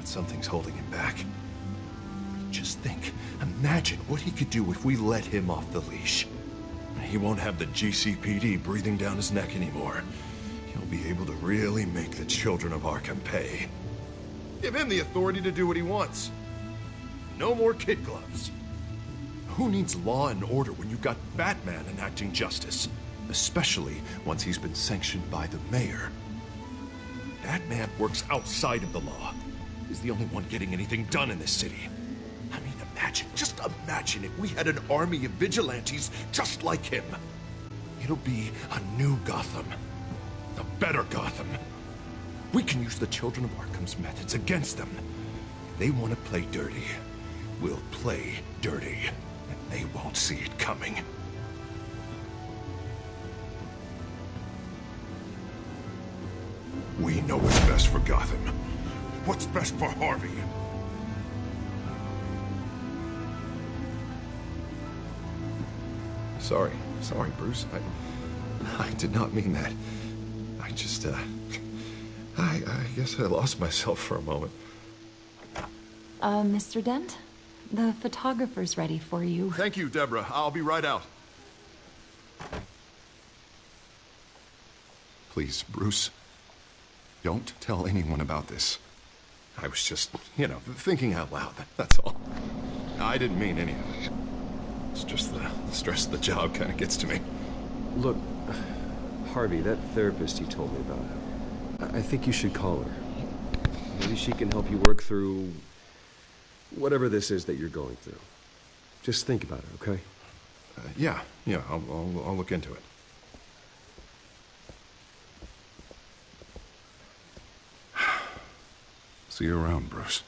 Speaker 12: something's holding him back. Just think, imagine what he could do if we let him off the leash. He won't have the GCPD breathing down his neck anymore. He'll be able to really make the children of Arkham pay. Give him the authority to do what he wants. No more kid gloves. Who needs law and order when you've got Batman enacting justice? Especially once he's been sanctioned by the mayor. Batman works outside of the law. He's the only one getting anything done in this city. I mean, imagine, just imagine if we had an army of vigilantes just like him. It'll be a new Gotham. A better Gotham. We can use the children of Arkham's methods against them. If they want to play dirty, we'll play dirty. And they won't see it coming. We know what's best for Gotham. What's best for Harvey? Sorry, Bruce. I did not mean that. I just, I guess I lost myself for a moment.
Speaker 7: Mr. Dent? The photographer's ready for you.
Speaker 12: Thank you, Deborah. I'll be right out. Please, Bruce, don't tell anyone about this. I was just, thinking out loud, that's all. I didn't mean any of it. It's just the stress of the job kind of gets to me.
Speaker 2: Look, Harvey, that therapist you told me about, I think you should call her. Maybe she can help you work through whatever this is that you're going through. Just think about it, okay?
Speaker 12: Yeah, I'll look into it. See you around, Bruce.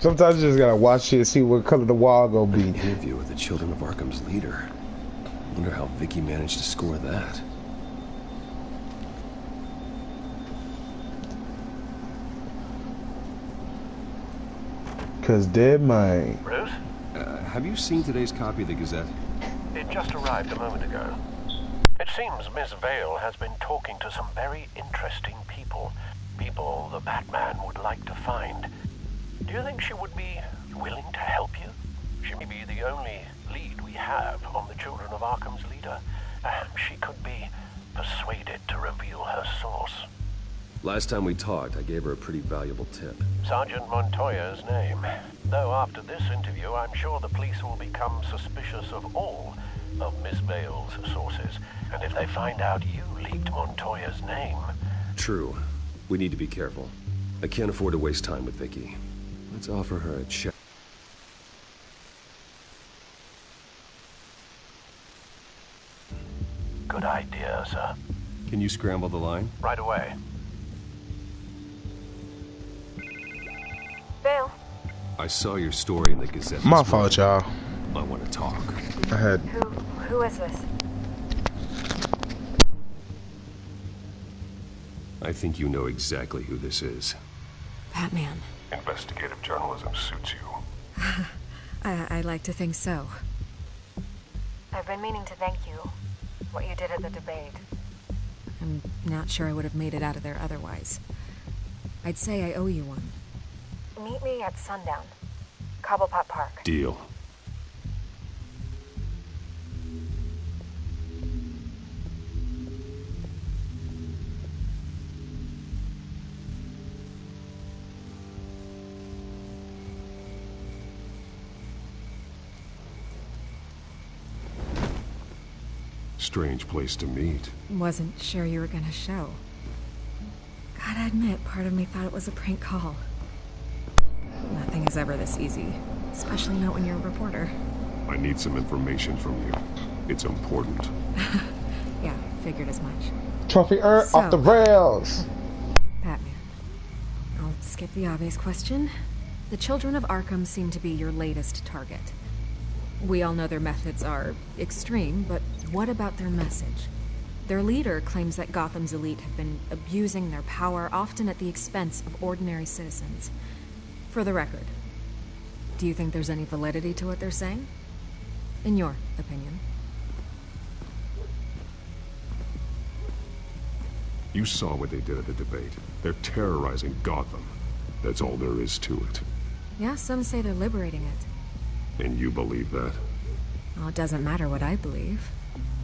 Speaker 1: Sometimes you just gotta watch it and see what color the wall gonna be.
Speaker 2: An interview with the Children of Arkham's leader. I wonder how Vicky managed to score that.
Speaker 1: Cause dead mine.
Speaker 15: Bruce?
Speaker 2: Have you seen today's copy of the Gazette?
Speaker 15: It just arrived a moment ago. It seems Miss Vale has been talking to some very interesting people. People the Batman would like to find. Do you think she would be willing to help you? She may be the only lead we have on the Children of Arkham's leader. She could be persuaded to reveal her source.
Speaker 2: Last time we talked, I gave her a pretty valuable tip.
Speaker 15: Sergeant Montoya's name. Though after this interview, I'm sure the police will become suspicious of all of Miss Vale's sources. And if they find out you leaked Montoya's name...
Speaker 2: True. We need to be careful. I can't afford to waste time with Vicky. Let's offer her a check.
Speaker 15: Good idea, sir.
Speaker 2: Can you scramble the line?
Speaker 15: Right away.
Speaker 4: Vale.
Speaker 2: I saw your story in the Gazette.
Speaker 1: My fault, y'all.
Speaker 2: I want to talk.
Speaker 1: I had...
Speaker 4: Who is this?
Speaker 2: I think you know exactly who this is.
Speaker 5: Batman.
Speaker 20: Investigative journalism suits you.
Speaker 5: I like to think so.
Speaker 4: I've been meaning to thank you. What you did at the debate.
Speaker 5: I'm not sure I would have made it out of there otherwise. I'd say I owe you one.
Speaker 4: Meet me at sundown. Cobblepot Park.
Speaker 2: Deal. Strange place to meet.
Speaker 5: Wasn't sure you were gonna show. Gotta admit, part of me thought it was a prank call. Nothing is ever this easy, especially not when you're a reporter.
Speaker 20: I need some information from you. It's important.
Speaker 5: Yeah, figured as much.
Speaker 1: Trophy off the rails.
Speaker 5: Batman. I'll skip the obvious question. The Children of Arkham seem to be your latest target. We all know their methods are extreme, but what about their message? Their leader claims that Gotham's elite have been abusing their power, often at the expense of ordinary citizens. For the record,
Speaker 9: Do you think there's any validity to what they're saying? In your opinion?
Speaker 20: You saw what they did at the debate. They're terrorizing Gotham. That's all there is to it.
Speaker 9: Yeah, some say they're liberating it.
Speaker 20: And you believe that?
Speaker 9: Well, it doesn't matter what I believe.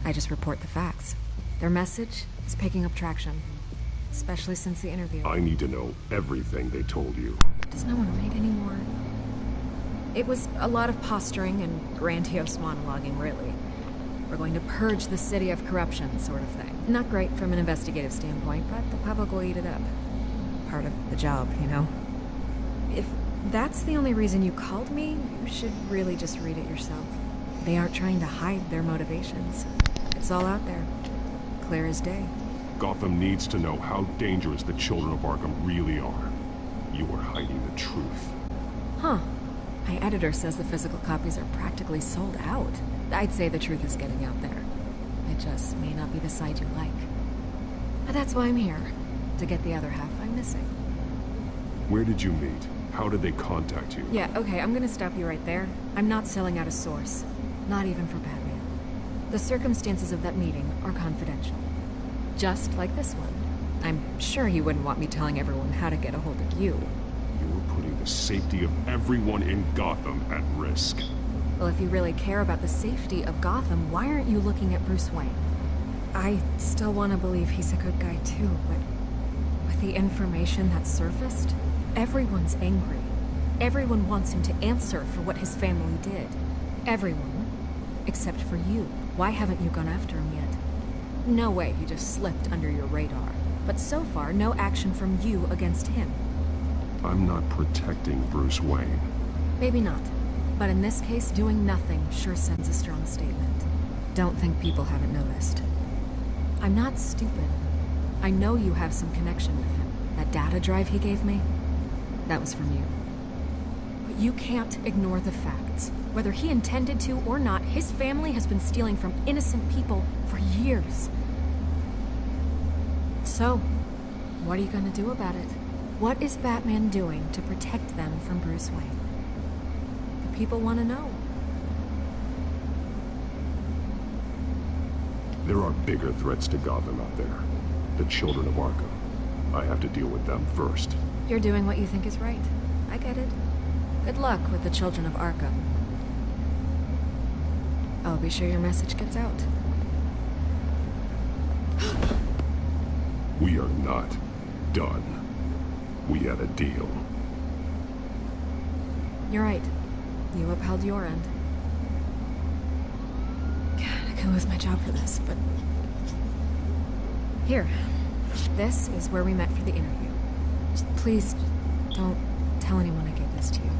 Speaker 9: I just report the facts. Their message is picking up traction. Especially since the interview.
Speaker 20: I need to know everything they told you.
Speaker 9: Does no one read anymore? It was a lot of posturing and grandiose monologuing, really. We're going to purge the city of corruption, sort of thing. Not great from an investigative standpoint, but the public will eat it up. Part of the job, you know? If that's the only reason you called me, you should really just read it yourself. They aren't trying to hide their motivations. It's all out there. Clear as day.
Speaker 20: Gotham needs to know how dangerous the children of Arkham really are. You are hiding the truth.
Speaker 9: Huh. My editor says the physical copies are practically sold out. I'd say the truth is getting out there. It just may not be the side you like. But that's why I'm here. To get the other half I'm missing.
Speaker 20: Where did you meet? How did they contact you?
Speaker 9: Yeah, okay, I'm gonna stop you right there. I'm not selling out a source. Not even for Batman. The circumstances of that meeting are confidential. Just like this one. I'm sure you wouldn't want me telling everyone how to get a hold of you.
Speaker 20: You're putting the safety of everyone in Gotham at risk.
Speaker 9: Well, if you really care about the safety of Gotham, why aren't you looking at Bruce Wayne? I still want to believe he's a good guy too, but with the information that surfaced, everyone's angry. Everyone wants him to answer for what his family did. Everyone. Except for you. Why haven't you gone after him yet? No way he just slipped under your radar. But so far, no action from you against him.
Speaker 20: I'm not protecting Bruce Wayne.
Speaker 9: Maybe not. But in this case, doing nothing sure sends a strong statement. Don't think people haven't noticed. I'm not stupid. I know you have some connection with him. That data drive he gave me, that was from you. But you can't ignore the facts. Whether he intended to or not, his family has been stealing from innocent people for years. So, what are you gonna do about it? What is Batman doing to protect them from Bruce Wayne? The people want to know.
Speaker 20: There are bigger threats to Gotham out there. The children of Arkham. I have to deal with them first.
Speaker 9: You're doing what you think is right. I get it. Good luck with the children of Arkham. I'll be sure your message gets out.
Speaker 20: We are not done. We had a deal.
Speaker 9: You're right. You upheld your end. God, I could lose my job for this, but... Here. This is where we met for the interview. Just please, don't tell anyone I gave this to you.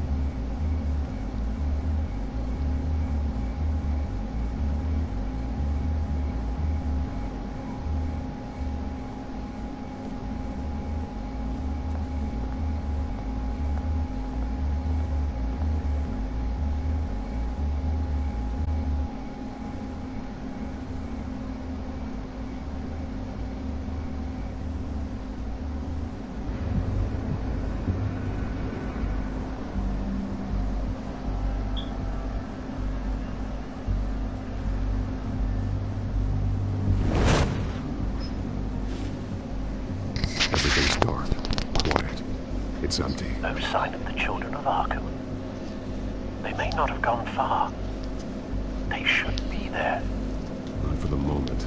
Speaker 20: Everything's dark, quiet. It's empty.
Speaker 15: No sign of the children of Arkham. They may not have gone far. They should be there.
Speaker 20: Not for the moment.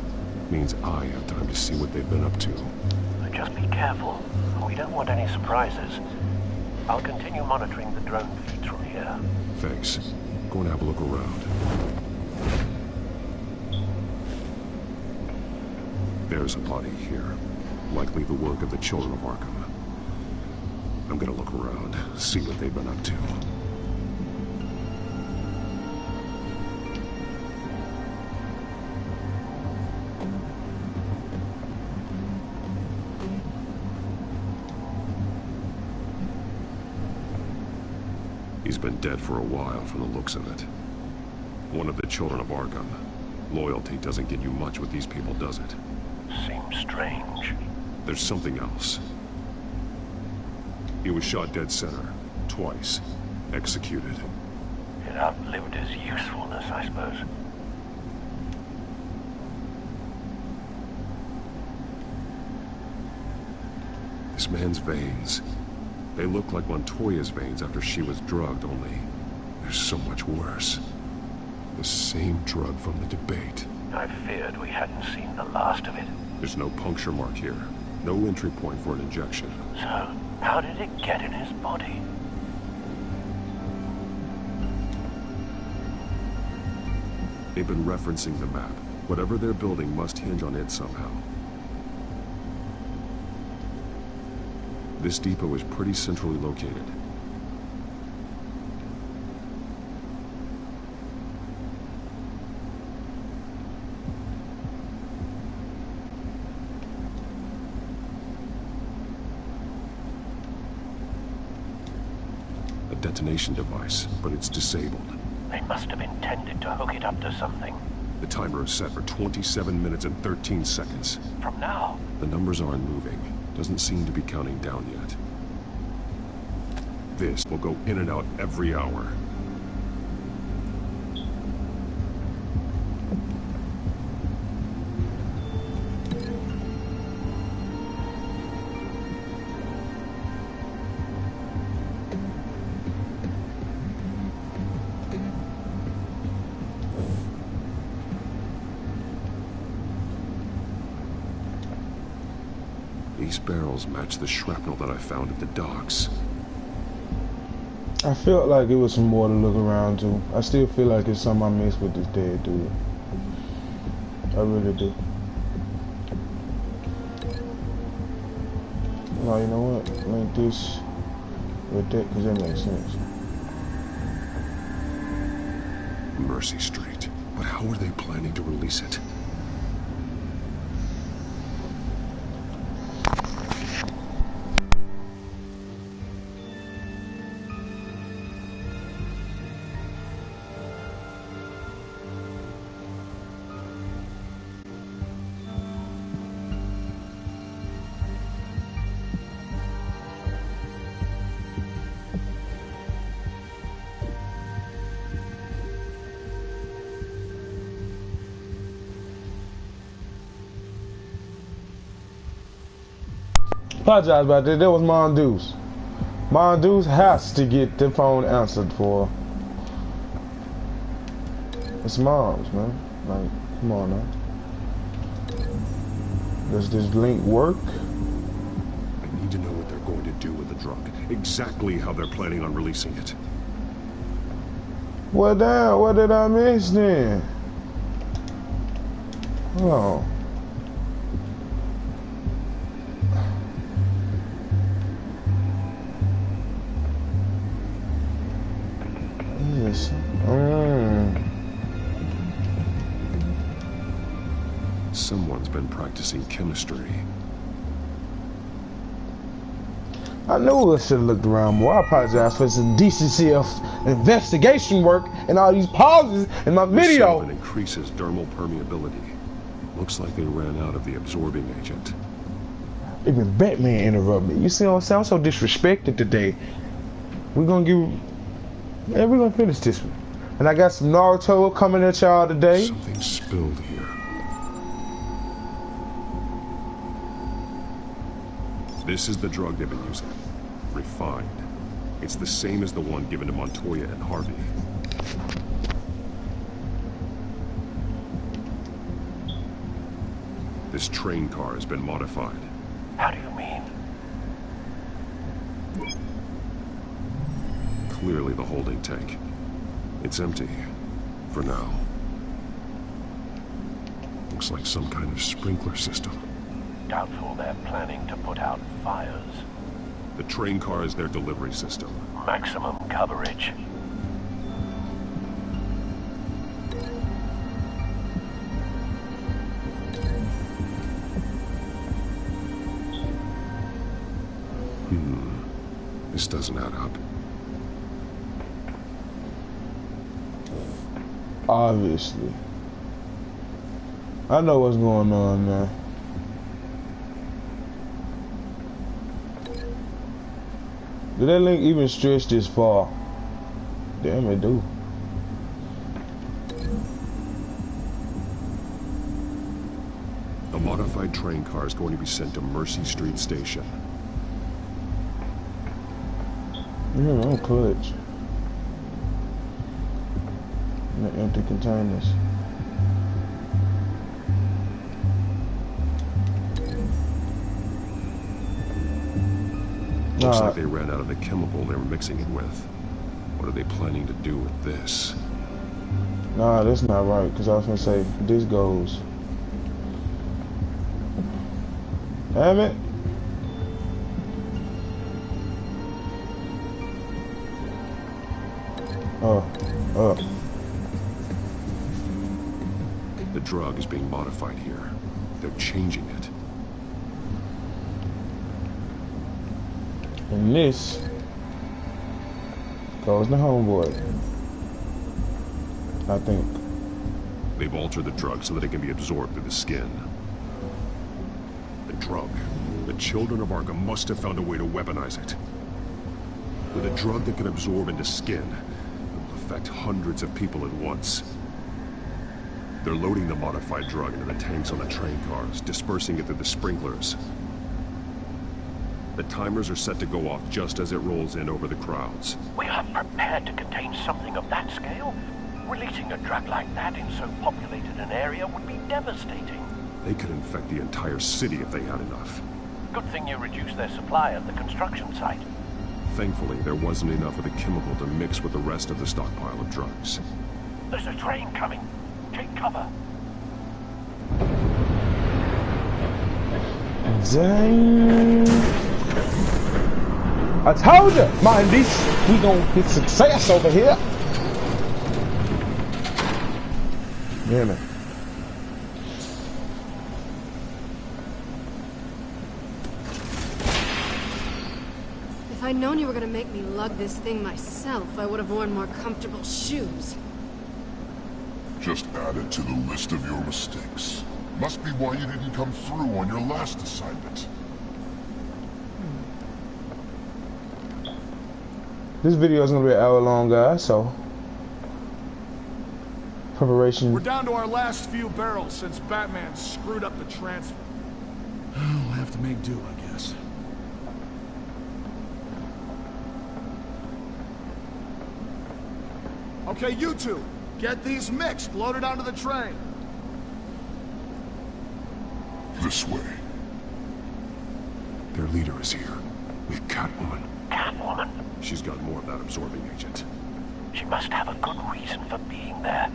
Speaker 20: Means I have time to see what they've been up to.
Speaker 15: Just be careful. We don't want any surprises. I'll continue monitoring the drone feeds from here.
Speaker 20: Thanks. Go and have a look around. There's a body here. Likely the work of the children of Arkham. I'm gonna look around, see what they've been up to. He's been dead for a while from the looks of it. One of the children of Arkham. Loyalty doesn't get you much with these people, does it?
Speaker 15: Seems strange.
Speaker 20: There's something else. He was shot dead center. Twice. Executed.
Speaker 15: It outlived his usefulness, I suppose.
Speaker 20: This man's veins. They look like Montoya's veins after she was drugged, only they're so much worse. The same drug from the debate.
Speaker 15: I feared we hadn't seen the last of it.
Speaker 20: There's no puncture mark here. No entry point for an injection.
Speaker 15: So, how did it get in his body?
Speaker 20: They've been referencing the map. Whatever they're building must hinge on it somehow. This depot is pretty centrally located. A detonation device, but it's disabled.
Speaker 15: They must have intended to hook it up to something.
Speaker 20: The timer is set for 27 minutes and 13 seconds.
Speaker 15: From now?
Speaker 20: The numbers aren't moving. Doesn't seem to be counting down yet. This will go in and out every hour. These barrels match the shrapnel that I found at the docks.
Speaker 1: I felt like it was some more to look around to. I still feel like it's something I missed with this dead dude. I really do. No, you know what? Like this with that, because that makes sense.
Speaker 20: Mercy Street. But how are they planning to release it?
Speaker 1: Apologize about that. That was Mondoose. Mondoose has to get the phone answered for. It's Mom's, man. Like, come on now. Does this link work?
Speaker 20: I need to know what they're going to do with the drug. Exactly how they're planning on releasing it.
Speaker 1: Well, damn, what did I miss then? Oh. Yes.
Speaker 20: Someone's been practicing chemistry.
Speaker 1: I knew I should have looked around more. I apologize for some decency of investigation work and all these pauses in my video.
Speaker 20: This increases dermal permeability. Looks like they ran out of the absorbing agent.
Speaker 1: Even Batman interrupted me. You see what I'm saying? I'm so disrespected today. We're gonna give. Yeah, we're gonna finish this one. And I got some Naruto coming at y'all today.
Speaker 20: Something spilled here. This is the drug they've been using. Refined. It's the same as the one given to Montoya and Harvey. This train car has been modified.
Speaker 15: How do you mean?
Speaker 20: Clearly the holding tank. It's empty. For now. Looks like some kind of sprinkler system.
Speaker 15: Doubtful they're planning to put out fires.
Speaker 20: The train car is their delivery system.
Speaker 15: Maximum coverage.
Speaker 20: This doesn't add up.
Speaker 1: Obviously. I know what's going on now. Did that link even stretch this far? Damn, it do.
Speaker 20: modified train car is going to be sent to Mercy Street Station.
Speaker 1: No clutch. The empty containers.
Speaker 20: Looks like they ran out of the chemical they were mixing it with. What are they planning to do with this?
Speaker 1: Nah, that's not right, because I was gonna say, this goes. Damn it.
Speaker 20: The drug is being modified here. They're changing it.
Speaker 1: And this goes to homeboy, I think.
Speaker 20: They've altered the drug so that it can be absorbed through the skin. The drug. The children of Arkham must have found a way to weaponize it. With a drug that can absorb into skin, it will affect hundreds of people at once. They're loading the modified drug into the tanks on the train cars, dispersing it through the sprinklers. The timers are set to go off just as it rolls in over the crowds.
Speaker 15: We aren't prepared to contain something of that scale. Releasing a drug like that in so populated an area would be devastating.
Speaker 20: They could infect the entire city if they had enough.
Speaker 15: Good thing you reduced their supply at the construction site.
Speaker 20: Thankfully, there wasn't enough of the chemical to mix with the rest of the stockpile of drugs.
Speaker 15: There's a train coming. Take cover.
Speaker 1: Dang. I told you, mind this, we gonna get success over here. Yeah, man.
Speaker 3: If I'd known you were gonna make me lug this thing myself, I would have worn more comfortable shoes.
Speaker 10: Just added to the list of your mistakes. Must be why you didn't come through on your last assignment.
Speaker 1: This video is gonna be an hour long, guys, so preparation.
Speaker 17: We're down to our last few barrels since Batman screwed up the transfer. We'll have to make do, I guess. Okay, you two, get these mixed, loaded onto the train.
Speaker 10: This way.
Speaker 20: Their leader is here, with Catwoman.
Speaker 15: Catwoman?
Speaker 20: She's got more of that absorbing agent.
Speaker 15: She must have a good reason for being there.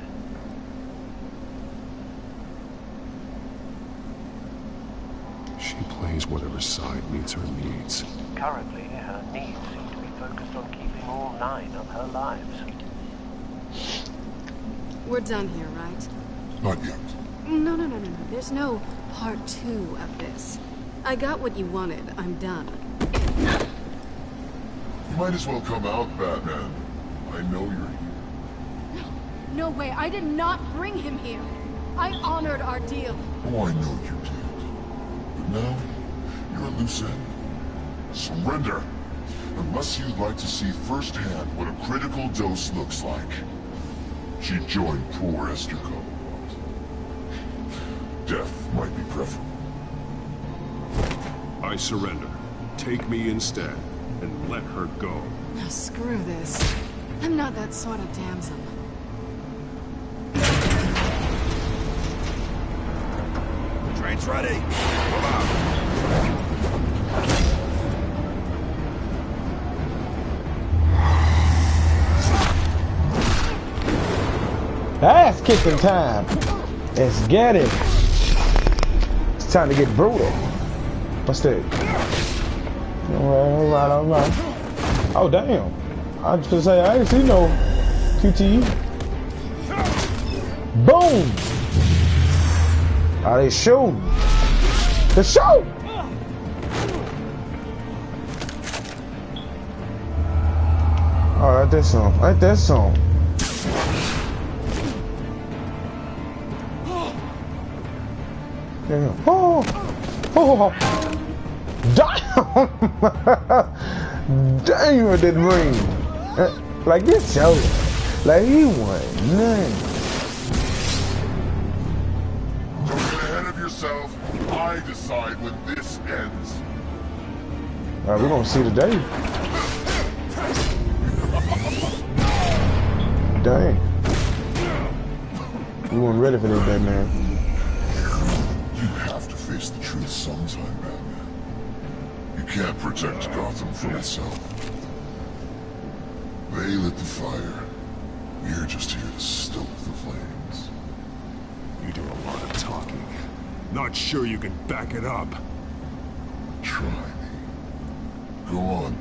Speaker 20: She plays whatever side meets her needs.
Speaker 15: Currently, her needs seem to be focused on keeping all 9 of her lives.
Speaker 3: We're done here, right?
Speaker 10: Not yet.
Speaker 3: No. There's no part 2 of this. I got what you wanted. I'm done.
Speaker 10: You might as well come out, Batman. I know you're here.
Speaker 3: No way. I did not bring him here. I honored our deal.
Speaker 10: Oh, I know you did. But now, you're a loose end. Surrender. Unless you'd like to see firsthand what a critical dose looks like. She joined poor Esther Cobblepot. Death might be preferable.
Speaker 20: I surrender. Take me instead, and let her go.
Speaker 3: Now screw this. I'm not that sort of damsel.
Speaker 18: Train's ready. Move out.
Speaker 1: Ass kicking time. Let's get it. It's time to get brutal. What's that? Alright. Oh, damn. I was gonna say, I didn't see no QTE. Boom! Oh, they shooting. The shoot! Oh, like that song. Like that song. Yeah. Oh! Damn! Damn, it didn't ring. Like this show. Like he won none.
Speaker 10: Don't get ahead of yourself. I decide when this ends.
Speaker 1: Alright, we're gonna see today. Dang. We weren't ready for this, Batman.
Speaker 10: You have to face the truth sometime, Batman. You can't protect Gotham from itself. They lit the fire. We're just here to stoke the flames.
Speaker 20: You do a lot of talking. Not sure you can back it up.
Speaker 10: Try me. Go on.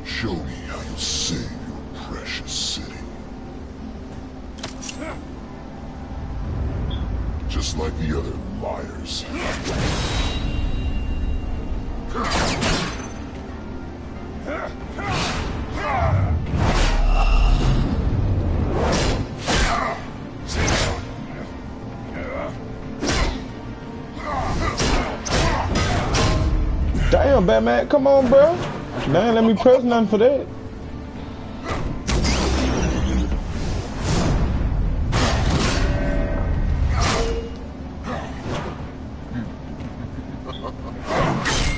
Speaker 10: Show me how you'll save your precious city. Just like the other liars.
Speaker 1: Damn, Batman, come on, bro. Damn, let me press nothing for that.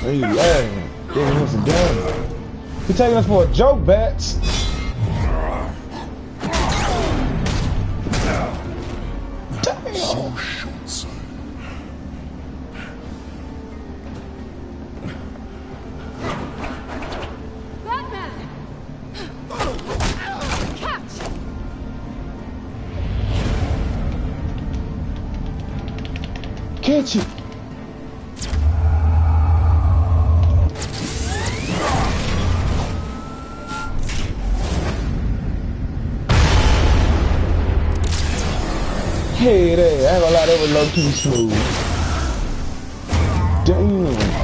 Speaker 1: Hey, you laughing? Giving him some damage. You taking us for a joke, Bats? Damn.
Speaker 10: So short-sighted.
Speaker 3: Batman! Catch!
Speaker 1: Catch it! Hey there, I ain't gonna lie, that was low-key smooth. Damn.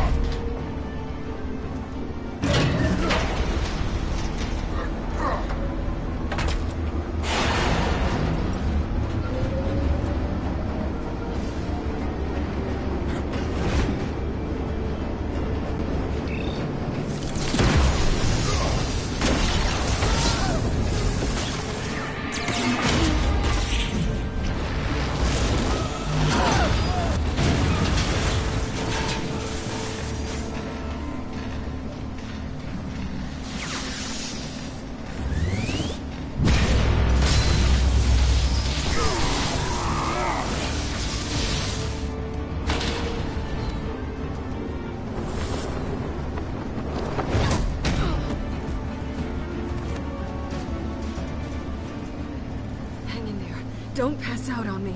Speaker 3: Don't pass out on me.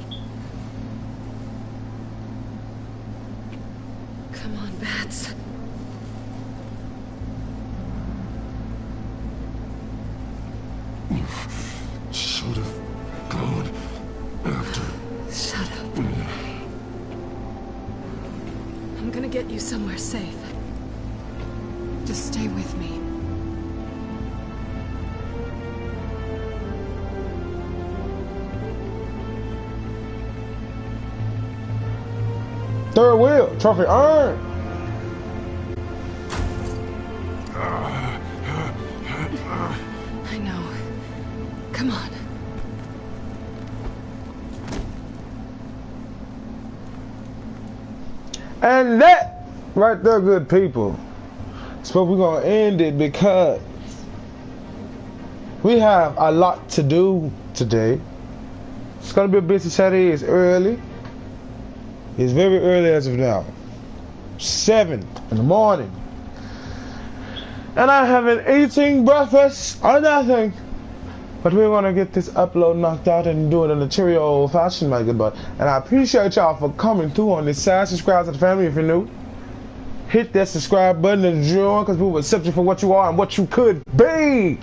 Speaker 3: Come on, Bats.
Speaker 10: Should have gone after.
Speaker 3: Shut up. I'm gonna get you somewhere safe. Just stay with me.
Speaker 1: Third wheel, trophy earned.
Speaker 3: I know. Come on.
Speaker 1: And that right there, good people. So we're gonna end it because we have a lot to do today. It's gonna be a busy Saturday. It's early. It's very early as of now. 7 in the morning. And I haven't eaten breakfast or nothing. But we're gonna get this upload knocked out and do it in a cheerio old fashion, my good boy. And I appreciate y'all for coming through on this side. Subscribe to the family if you're new. Hit that subscribe button and join, because we will accept you for what you are and what you could be.